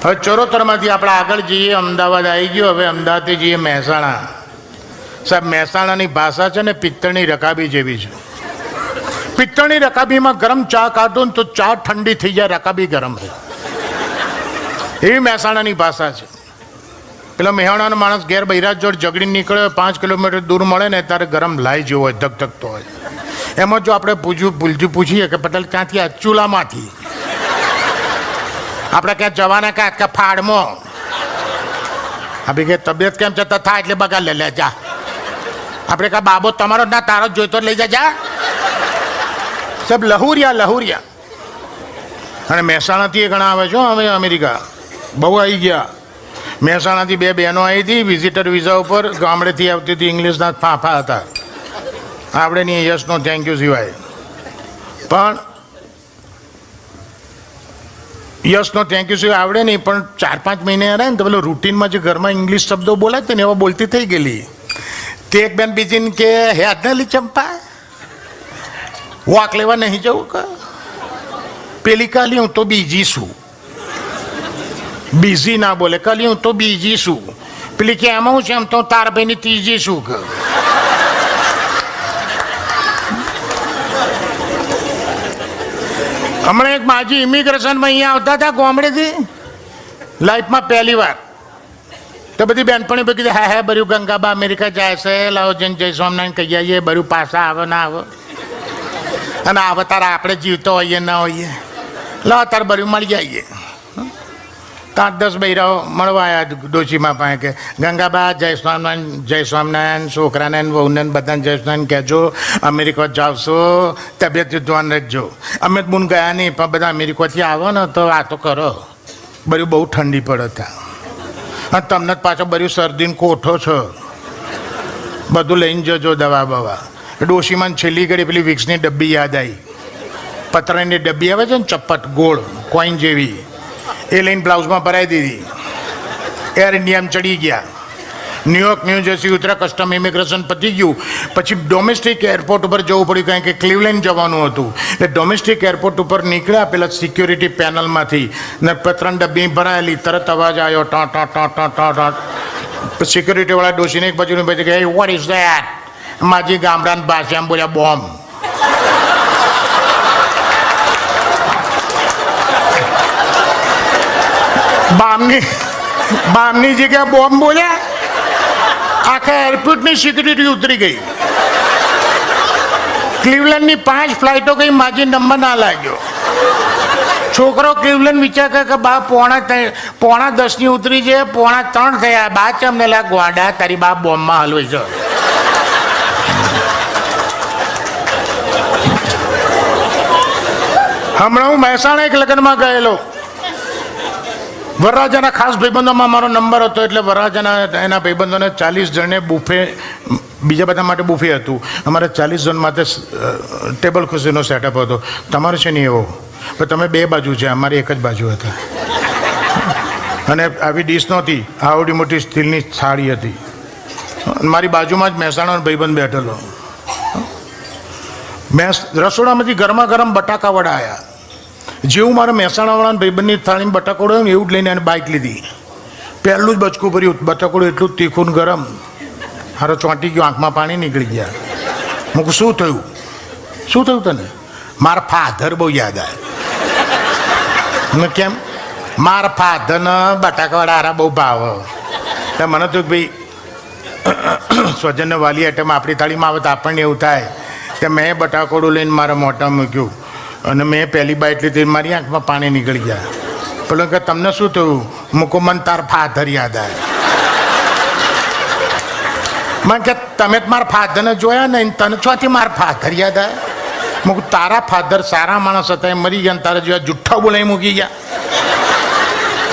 હવે ચરોતરમાંથી આપણે આગળ જઈએ, અમદાવાદ આવી ગયો. હવે અમદાવાદથી જઈએ મહેસાણા. સાહેબ મહેસાણાની ભાષા છે ને પિત્તળની રકાબી જેવી છે. પિત્તળની રકાબીમાં ગરમ ચા કાઢો ને તો ચા ઠંડી થઈ જાય, રકાબી ગરમ રહે, એવી મહેસાણાની ભાષા છે. પેલો મહેસાણાનો માણસ ઘેર બૈરાજ જોડ ઝઘડી નીકળ્યો, 5 કિલોમીટર દૂર મળે ને ત્યારે ગરમ લાઈ જેવો હોય, ધકધકતો હોય. એમાં જો આપણે પૂછીએ કે પટેલ ક્યાંથી આ ચૂલામાંથી, આપણે ક્યાં જવાના ક્યાં ફાળમાં, આપણે કે તબિયત કેમ છે તો થાય એટલે બગા લે જા, આપણે કા બાબો તમારો ના તારો જોઈતો લઈ જા. સબ લહુરિયા. અને મહેસાણાથી એ ઘણા આવે છો અમે અમેરિકા બહુ આવી ગયા. મહેસાણાથી 2 બહેનો આવી હતી વિઝિટર વિઝા ઉપર, ગામડેથી આવતી હતી, ઇંગ્લિશના ફાંફા હતા, આપણે નહીં યસનો થેન્ક યુ સિવાય. પણ યસનો થેન્ક યુ સિવાય આવડે નહીં, પણ 4-5 મહિને રહે ને તો પેલો રૂટીનમાં જે ઘરમાં ઇંગ્લિશ શબ્દો બોલાય ને એવા બોલતી થઈ ગયેલી. તે એક બેન બીજીને કે હે આદલી ચંપા વોક લેવા નહીં જવું કે, પેલી કાલી હું તો બીજી છું, બીજી ના બોલે, કાલી હું તો બીજી છું, પેલી કે એમાં હું છે એમ તો તાર ભાઈની ત્રીજી છું કે. હમણાં એક માજી ઇમિગ્રેશનમાં અહીંયા આવતા હતા ગામડેથી લાઈફમાં પહેલી વાર, તો બધી બેનપણી બધી હા બર્યું ગંગાબા અમેરિકા જાય છે, લાવો જઈને જય સ્વામિનારાયણ કહી આવીએ, બર્યું પાછા આવે ના આવે, અને આવે તારા આપણે જીવતો હોઈએ ના હોઈએ, લાવો તાર બર્યું મળી જઈએ. 8-10 બૈરાઓ મળવા આવ્યા ડોશીમાં પાસે કે ગંગાબા જય સ્વામિનારાયણ, છોકરાને વહુને બધાને જય સ્વામિનારાયણ કહેજો, અમેરિકા જાવશો તબિયત ધ્યાન રાખજો. અમે બુન ગયા નહીં પણ બધા અમેરિકાથી આવો ને તો વાતો કરો, બર્યું બહુ ઠંડી પડે ત્યાં, અને તમને જ પાછો બર્યું શરદીને કોઠો છો, બધું લઈને જજો દવા બવા. ડોશીમાં છેલ્લી ઘડી પેલી વિક્સની ડબ્બી યાદ આવી, પતરાની ડબ્બી આવે છે ને ચપ્પટ ગોળ કોઈન જેવી, એ લઈને બ્લાઉઝમાં ભરાઈ દીધી. એર ઇન્ડિયામાં ચડી ગયા, ન્યુયોર્ક ન્યૂ જર્સી ઉતરા, કસ્ટમ ઇમિગ્રેશન પતી ગયું, પછી ડોમેસ્ટિક એરપોર્ટ ઉપર જવું પડ્યું કારણ કે ક્લિવલેન્ડ જવાનું હતું. એટલે ડોમેસ્ટિક એરપોર્ટ ઉપર નીકળ્યા પેલા સિક્યોરિટી પેનલમાંથી ને પતરાની ડબ્બી ભરાયેલી, તરત અવાજ આવ્યો ટ. સિક્યોરિટીવાળા ડોશીને એક બાજુની બાજુ કે વોટ ઇઝ ધેટ, માજી ગામડાની ભાષામાં બોલ્યા બોમ્બ. બામની જગ્યાએ બોમ્બ બોલ્યા, આખા એરપોર્ટની સિક્યુરિટી ઉતરી ગઈ. ક્લિવલેન્ડની 5 ફ્લાઇટો ગઈ, માજી નંબર ના લાગ્યો. છોકરો ક્લિવલેન્ડ વિચાર કરે કે બા 9:45 ઉતરી છે, 3:45 થયા, બા ચમને લા ગોડા તારી બા બોમ્બમાં હલવાઈ છે. હમણાં હું મહેસાણા એક લગ્નમાં ગયેલો, વરરાજાના ખાસ ભાઈબંધોમાં મારો નંબર હતો, એટલે વરરાજાના એના ભાઈબંધોને 40 જણને બુફે, બીજા બધા માટે બુફે હતું, અમારે 40 જણ માટે ટેબલ ખુરશીનો સેટઅપ હતો. તમારે છે નહીં એવો, પણ તમે 2 બાજુ છે, અમારી એક જ બાજુ હતા. અને આવી ડીશ નહોતી, આવડી મોટી સ્ટીલની થાળી હતી. મારી બાજુમાં જ મહેસાણાનો ભાઈબંધ બેઠેલો. રસોડામાંથી ગરમા ગરમ બટાકા વડા આવ્યા. જેવું મારા મહેસાણાવાળાના ભાઈબંધની થાળીમાં બટાકોડો ને એવું જ લઈને એને બાઇક લીધી, પહેલું જ બચકું ભર્યું, બટાકોડું એટલું તીખું ગરમ, હારો ચોંટી ગયો, આંખમાં પાણી નીકળી ગયા. હું કહું શું થયું તને? મારા ફાધર બહુ યાદ આવે. મેં કેમ? મારા ફાધરને બટાકાવાળા હારા બહુ ભાવ. એટલે મને તો ભાઈ સ્વજનને વાલી આઈટમ આપણી થાળીમાં આવે તો આપણને એવું થાય કે મેં બટાકોડું લઈને મારા મોઢા મૂક્યું અને મેં પહેલી બાઈટ લીધી, મારી આંખમાં પાણી નીકળી ગયા. પેલો કે તમને શું થયું? મૂકો મને તાર ફાધર યાદ આવે. મને કે તમે જ મારા ફાધરને જોયા ને, તને ચોથી મારા ફાધર યાદ આવે? મૂકું તારા ફાધર સારા માણસ હતા, એ મરી ગયા, તારા જેવા જુઠ્ઠા બોલાઈ મૂકી ગયા.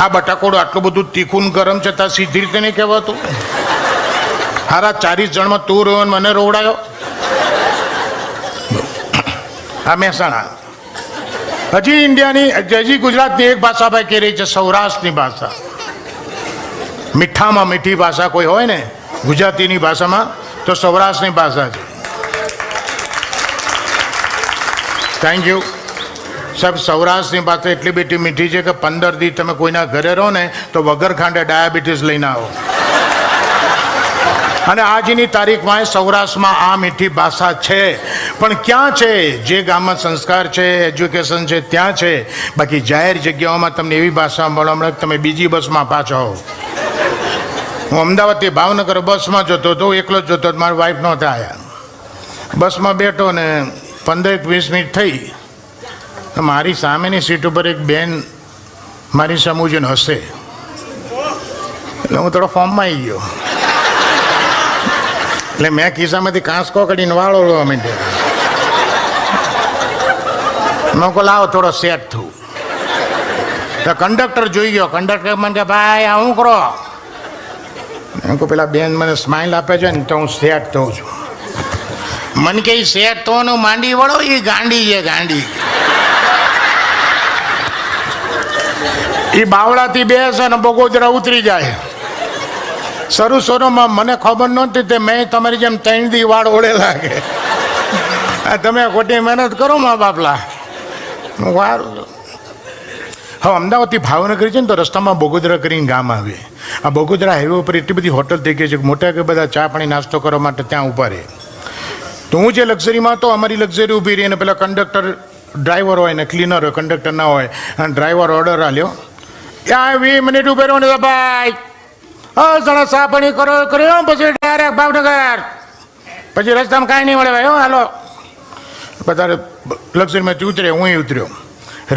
આ બટાકોડું આટલું બધું તીખું ગરમ છે, તાર સીધી રીતે નહીં કહેવાતું? હારા 40 જણમાં તું રહ્યો મને રોવડાયો. આ મહેસાણા. હજી ઇન્ડિયાની, હજી ગુજરાતની એક ભાષા ભાઈ કહી રહી છે, સૌરાષ્ટ્રની ભાષા. મીઠામાં મીઠી ભાષા કોઈ હોય ને ગુજરાતીની ભાષામાં તો સૌરાષ્ટ્રની ભાષા છે. થેન્ક યુ સાહેબ. સૌરાષ્ટ્રની ભાષા એટલી બેટી મીઠી છે કે 15 દી તમે કોઈના ઘરે રહો ને તો વગર ખાંડે ડાયાબિટીસ લઈને આવો. અને આજની તારીખમાં સૌરાષ્ટ્રમાં આ મીઠી ભાષા છે, પણ ક્યાં છે? જે ગામમાં સંસ્કાર છે, એજ્યુકેશન છે, ત્યાં છે. બાકી જાહેર જગ્યાઓમાં તમને એવી ભાષા મળે તમે બીજી બસમાં પાછા હો. હું અમદાવાદથી ભાવનગર બસમાં જતો હતો, એકલો જ જતો, મારી વાઈફ નહોતા આવ્યા. બસમાં બેઠો ને 15-20 મિનિટ થઈ, મારી સામેની સીટ ઉપર એક બેન મારી સામે જઈને હસે, એટલે હું થોડો ફોર્મમાં આવી ગયો. એટલે મેં ખિસ્સામાંથી કાંસકો કાઢીને વાળો લેવા માંડ્યો. મેં કહું લાવો થોડો સેટ થયું. તો કંડક્ટર જોઈ ગયો. કંડક્ટર મને કે ભાઈ આ હું કરો? એમ કહું પેલા બેન મને સ્માઇલ આપે છે ને તો હું સેટ થઉં છું. મને કે સેટ થવાનું માંડી વળો, એ ગાંડી છે ગાંડી. એ બાવળાથી બેસે ને બગોદરા ઉતરી જાય. શરૂમાં મને ખબર નહોતી તે મેં તમારી જેમ 3 દી વાળ ઓળેલા કે તમે ખોટી મહેનત કરો મા બાપલા. વારું હવે અમદાવાદથી ભાવનગર છે ને તો રસ્તામાં બગોદરા કરીને ગામ આવે. આ બગોદરા હાઈવે ઉપર એટલી બધી હોટલ થઈ ગઈ છે કે મોટા કે બધા ચા પાણી નાસ્તો કરવા માટે ત્યાં ઊભા રહે. તો હું જે લક્ઝરીમાં હતો, અમારી લક્ઝરી ઊભી રહી અને પેલા કંડક્ટર ડ્રાઈવર હોય ને ક્લીનર હોય, કંડક્ટર ના હોય, અને ડ્રાઈવર ઓર્ડર આલ્યો, ત્યાં 20 મિનિટ ઉભે રહો ને ભાઈ જણા ચા પાણી કર્યો પછી ડાયરેક્ટ ભાવનગર, પછી રસ્તામાં કાંઈ નહીં મળે ભાઈ. હાલો બધા લક્ઝરીમાંથી ઉતરે, હું ઉતર્યો.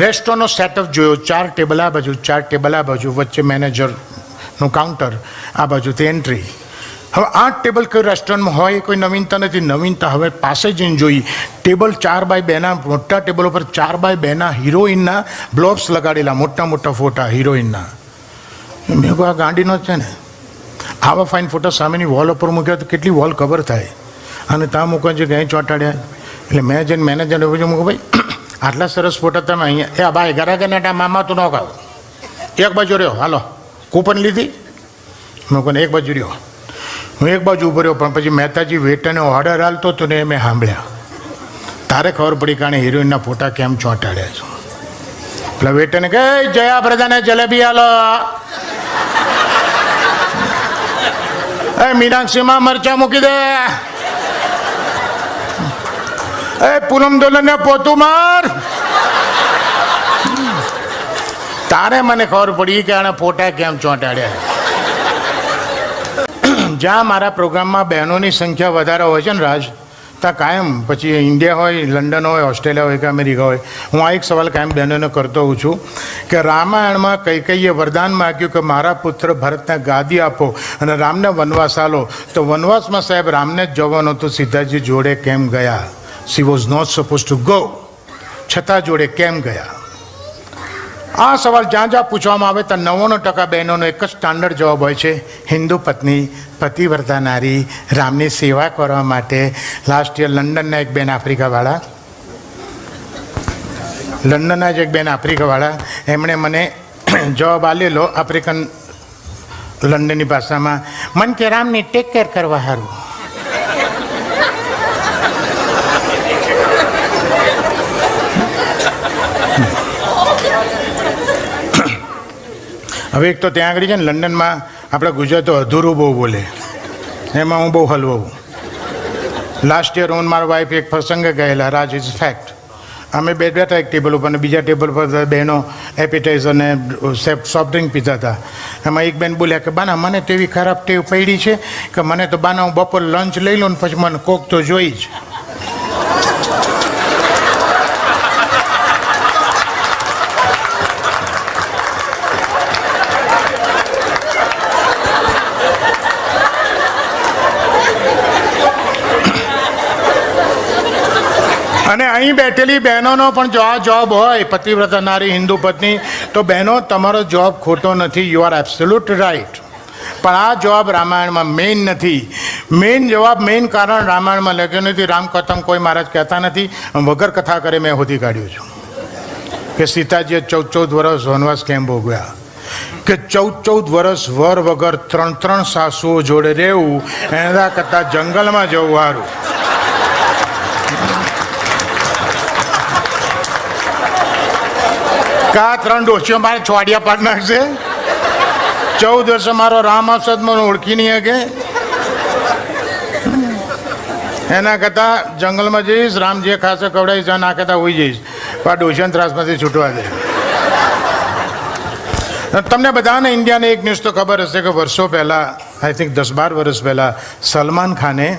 રેસ્ટોરન્ટનો સેટઅપ જોયો. 4 ટેબલ આ બાજુ, 4 ટેબલ આ બાજુ, વચ્ચે મેનેજરનું કાઉન્ટર, આ બાજુથી એન્ટ્રી. હવે 8 ટેબલ કઈ રેસ્ટોરન્ટમાં હોય કોઈ નવીનતા નથી. નવીનતા હવે પાસે જઈને જોઈ. ટેબલ 4x2 મોટા ટેબલ ઉપર 4x2 હિરોઈનના બ્લોબ્સ લગાડેલા, મોટા મોટા ફોટા હિરોઈનના. મેં કહું આ ગાંડીનો જ છે ને, આવા ફાઇન ફોટા સામેની વોલ ઉપર મૂક્યા તો કેટલી વોલ કવર થાય, અને ત્યાં મૂકવા છે ક્યાંય ચોંટાડ્યા. એટલે મેં જઈને મેનેજરને પૂછ્યું, મૂકું ભાઈ આટલા સરસ ફોટા તમે અહીંયા, એ ભાઈ ઘરા મામા તો ન ખાવ, એક બાજુ રહ્યો, હાલો કૂપન લીધી. મેં કહું એક બાજુ રહ્યો. હું એક બાજુ ઉભો રહ્યો, પણ પછી મહેતાજી વેટરને ઓર્ડર હાલતો હતો ને મેં સાંભળ્યા. તારે ખબર પડી કારણે હિરોઈનના ફોટા કેમ ચોંટાડ્યા છે. પેલા વેટરને કહે જયા પ્રધાને જલેબી હાલો, એ મીનાક્ષીમાં મરચા મૂકી દે, એ પૂનમ દોલને પોતું માર. તારે મને ખબર પડી કે આને ફોટા કેમ ચોંટાડ્યા. જ્યાં મારા પ્રોગ્રામમાં બહેનોની સંખ્યા વધારે હોય છે ને રાજ, ત્યાં કાયમ, પછી ઇન્ડિયા હોય, લંડન હોય, ઓસ્ટ્રેલિયા હોય કે અમેરિકા હોય, હું આ એક સવાલ કાયમ બહેનોને કરતો હોઉં છું કે રામાયણમાં કૈકેયીએ વરદાન માગ્યું કે મારા પુત્ર ભરતને ગાદી આપો અને રામને વનવાસ આલો. તો વનવાસમાં સાહેબ રામને જ જવાનું હતું, સીતાજી જોડે કેમ ગયા? She was not suppose to go, છતાં જોડે કેમ ગયા? આ સવાલ જ્યાં જ્યાં પૂછવામાં આવે ત્યાં 99% બહેનોનો એક જ સ્ટાન્ડર્ડ જવાબ હોય છે, હિન્દુ પત્ની, પતિવ્રતા નારી, રામની સેવા કરવા માટે. લાસ્ટ યર લંડનના એક બેન આફ્રિકાવાળા, લંડનના જ એક બેન આફ્રિકાવાળા, એમણે મને જવાબ આલેલો આફ્રિકન લંડનની ભાષામાં, મન કે રામની ટેક કેર કરવા સારું. હવે એક તો ત્યાં આગળ છે ને લંડનમાં આપણે ગુજરાતો અધૂરું બહુ બોલે, એમાં હું બહુ હલવું. લાસ્ટ યર હું મારા વાઈફ એક પ્રસંગે ગયેલા, રાજ ઇઝ ફેક્ટ. અમે બેઠા એક ટેબલ ઉપર, અને બીજા ટેબલ પર બહેનો એપિટાઇઝર ને સોફ્ટ ડ્રિંક પીતા હતા. એમાં એક બેન બોલ્યા કે બાના મને તો એવી ખરાબ ટેવ પડી છે કે મને તો બાના હું બપોર લંચ લઈ લઉં ને પછી મને કોક તો જોઈ જ. અને અહીં બેઠેલી બહેનોનો પણ જો આ જોબ હોય, પતિવ્રતા નારી, હિન્દુ પત્ની, તો બહેનો તમારો જોબ ખોટો નથી, યુ આર એબ્સોલ્યુટ રાઈટ. પણ આ જવાબ રામાયણમાં મેઇન નથી. મેઇન જવાબ, મેઇન કારણ રામાયણમાં લખ્યું નથી. રામકથામાં કોઈ મહારાજ કહેતા નથી, વગર કથા કરે મેં શોધી કાઢ્યું છું કે સીતાજીએ 14 વર્ષ વનવાસ કેમ ભોગવ્યા, કે 14 વર્ષ વર વગર 3 સાસુઓ જોડે રહેવું એના કરતાં જંગલમાં જવું સારું. કા 3 ડોસીઓ મારે છોડિયા પાડ નાખશે. 14 વર્ષે મારો રામ આવશે મને ઓળખી નહીં શકે. એના કરતાં જંગલમાં જઈશ, રામ જે ખાશે કવડાવીશ, ના કરતાં હોઈ જઈશ, પણ ડોશિયાના ત્રાસમાંથી છૂટવા દે. તમને બધાને ઇન્ડિયાને એક ન્યૂઝ તો ખબર હશે કે વર્ષો પહેલાં, આઈ થિંક 10-12 વર્ષ પહેલાં, સલમાન ખાને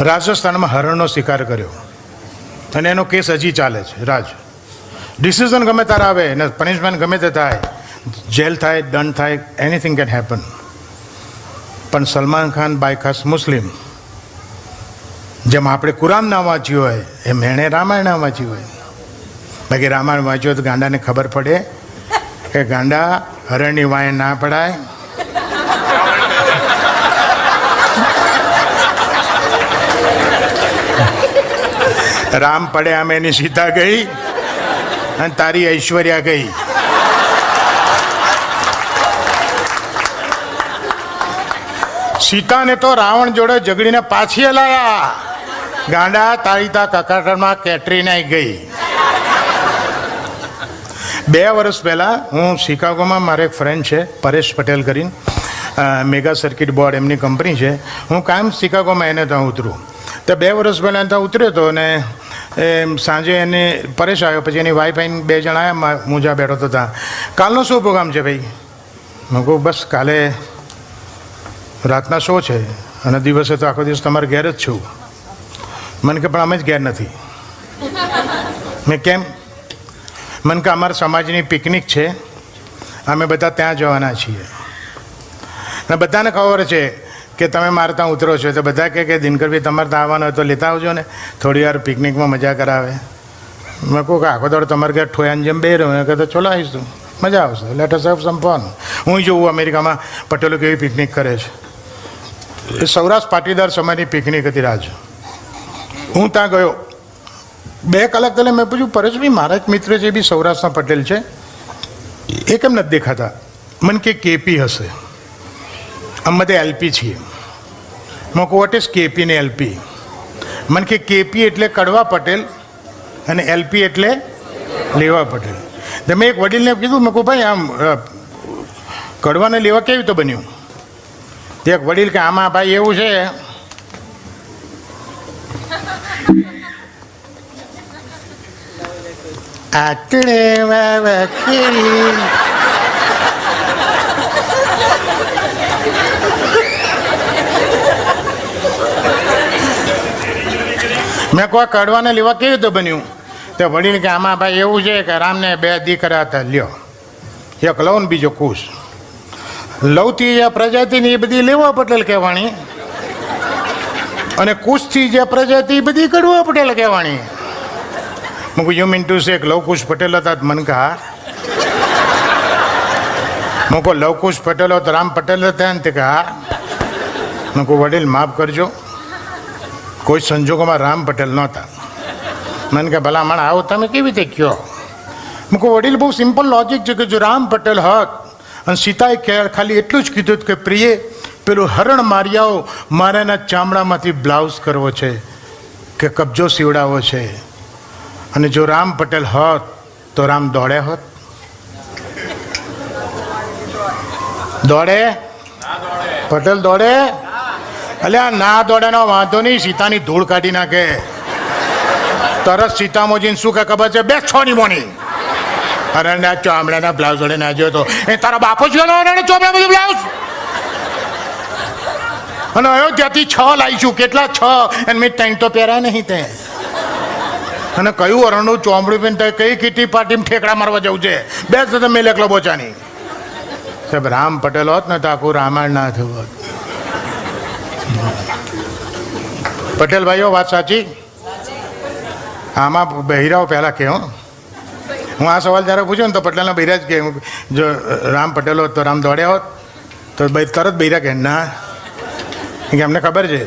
રાજસ્થાનમાં હરણનો શિકાર કર્યો અને એનો કેસ હજી ચાલે છે. રાજ ડિસિઝન ગમે ત્યારે આવે અને પનિશમેન્ટ ગમે તે થાય, જેલ થાય, દંડ થાય, એનીથિંગ કેન હેપન. પણ સલમાન ખાન બાયખાસ મુસ્લિમ, જેમ આપણે કુરાન ના વાંચ્યું હોય એમ એણે રામાયણ ના વાંચ્યું હોય. બાકી રામાયણ વાંચ્યું તો ગાંડાને ખબર પડે કે ગાંડા હરણની વાય ના પડાય. રામ પડે આમ એની સીતા ગઈ અને તારી ઐશ્વર્યા ગઈ. સીતાને તો રાવણ જોડે ઝઘડીને પાછી લાયા. ગાંડા તારી તા કકાટમાં કેટરીના ગઈ. 2 વર્ષ પહેલાં હું શિકાગોમાં, મારે એક ફ્રેન્ડ છે પરેશ પટેલ કરીને, મેગા સર્કિટ બોર્ડ એમની કંપની છે. હું કાયમ શિકાગોમાં એને ત્યાં ઉતરું. તો 2 વર્ષ પહેલાં ત્યાં ઉતર્યો હતો અને સાંજે એને પરેશ આવ્યો, પછી એની વાઈફ આવીને 2 જણા આવ્યા, હું જ્યાં બેઠો હતો ત્યાં. કાલનો શું પ્રોગ્રામ છે ભાઈ? મેં કહું બસ કાલે રાતના શો છે અને દિવસે તો આખો દિવસ તમારે ઘેર જ છું. મને કે પણ અમે જ ઘેર નથી. મેં કેમ? મને કે અમારા સમાજની પિકનિક છે, અમે બધા ત્યાં જવાના છીએ. અને બધાને ખબર છે કે તમે મારે ત્યાં ઉતરો છો, તો બધા કહે કે દિનકરભાઈ તમારે ત્યાં આવવાનું હોય તો લેતા આવજો ને, થોડી વાર પિકનિકમાં મજા કરાવે. મેં કહું કે આખો દોડ તમારે ઘેર ઠોયાને જેમ બે રહ્યો, કે તો ચલો આવીશું, મજા આવશે, let us have sum fun. હું જોઉં અમેરિકામાં પટેલો કેવી પિકનિક કરે છે. એ સૌરાષ્ટ્ર પાટીદાર સમાજની પિકનિક હતી રાજ. હું ત્યાં ગયો, 2 કલાક પહેલાં મેં પૂછ્યું પરેશભાઈ મારા એક મિત્ર છે એ બી સૌરાષ્ટ્રના પટેલ છે, એ કેમ નથી દેખાતા? મને કે કેપી હશે, અમે બધા એલપી છીએ. મેં કહું વોટ ઇઝ કેપી ને એલપી? મને કે કેપી એટલે કડવા પટેલ અને એલપી એટલે લેવા પટેલ. તો મેં એક વડીલને કીધું, મેં કહું ભાઈ આમ કડવાને લેવા કેવી રીતે બન્યું? એક વડીલ કે આમાં ભાઈ એવું છે, આટલે વાવા કેરી મેં કહું કડવાને લેવા કેવી રીતે બન્યું? તો વડીલ કે આમાં ભાઈ એવું છે કે રામને 2 દીકરા હતા, લ્યો, એક લવ ને બીજો કુશ. લવથી જે પ્રજાતિની એ બધી લેવા પટેલ કહેવાણી, અને કુશથી જે પ્રજાતિ એ બધી કડવા પટેલ કહેવાણી. હું કહું you mean to say Lavkush Patel હતા? મને કહા હું કહું લવકુશ પટેલ તો રામ પટેલ હતા ને? તે કહા. હું કહું વડીલ માફ કરજો, કોઈ સંજોગોમાં રામ પટેલ નહોતા. મને કે ભલા માણ આવો તમે કેવી રીતે કહો? હું કહું વડીલ બહુ સિમ્પલ લોજિક છે કે જો રામ પટેલ હોત અને સીતાએ ખાલી એટલું જ કીધું કે પ્રિય પેલું હરણ મારી આવો, મારે એના ચામડામાંથી બ્લાઉઝ કરવો છે કે કબજો સીવડાવવો છે, અને જો રામ પટેલ હોત તો રામ દોડે હોત? દોડે? પટેલ દોડે? અલ્યા ના દોડેનો વાંધો નહીં, સીતાની ધૂળ કાઢી નાખે. તરત સીતામોજીને શું કે ખબર છે? 2 છોની મોની હરણના ચામડાના બ્લાઉઝ વડે ના જોયો તો એ તારા બાપો જ ગયો હરણના ચોપડા બધું બ્લાઉઝ. અને અયોધ્યાથી 6 લાવીશું. કેટલા 6? અને મેં 3 તો પહેર્યા નહીં તે. અને કયું હરણનું ચોમડું પહેરતા કઈ કીટી પાર્ટીમાં ઠેકડા મારવા જવું છે? બેસ તો તમે એકલો બોચાની. સાહેબ રામ પટેલ હોત ને તો આખું રામાયણ ના થયું હોત. પટેલ ભાઈઓ વાત સાચી? આમાં બહેરાઓ પહેલાં કહે. હું આ સવાલ જ્યારે પૂછ્યો ને તો પટેલના બૈરા જ કહે જો રામ પટેલ હોત તો રામ દોડ્યા હોત? તો તરત બૈરા કહે ના, કે અમને ખબર છે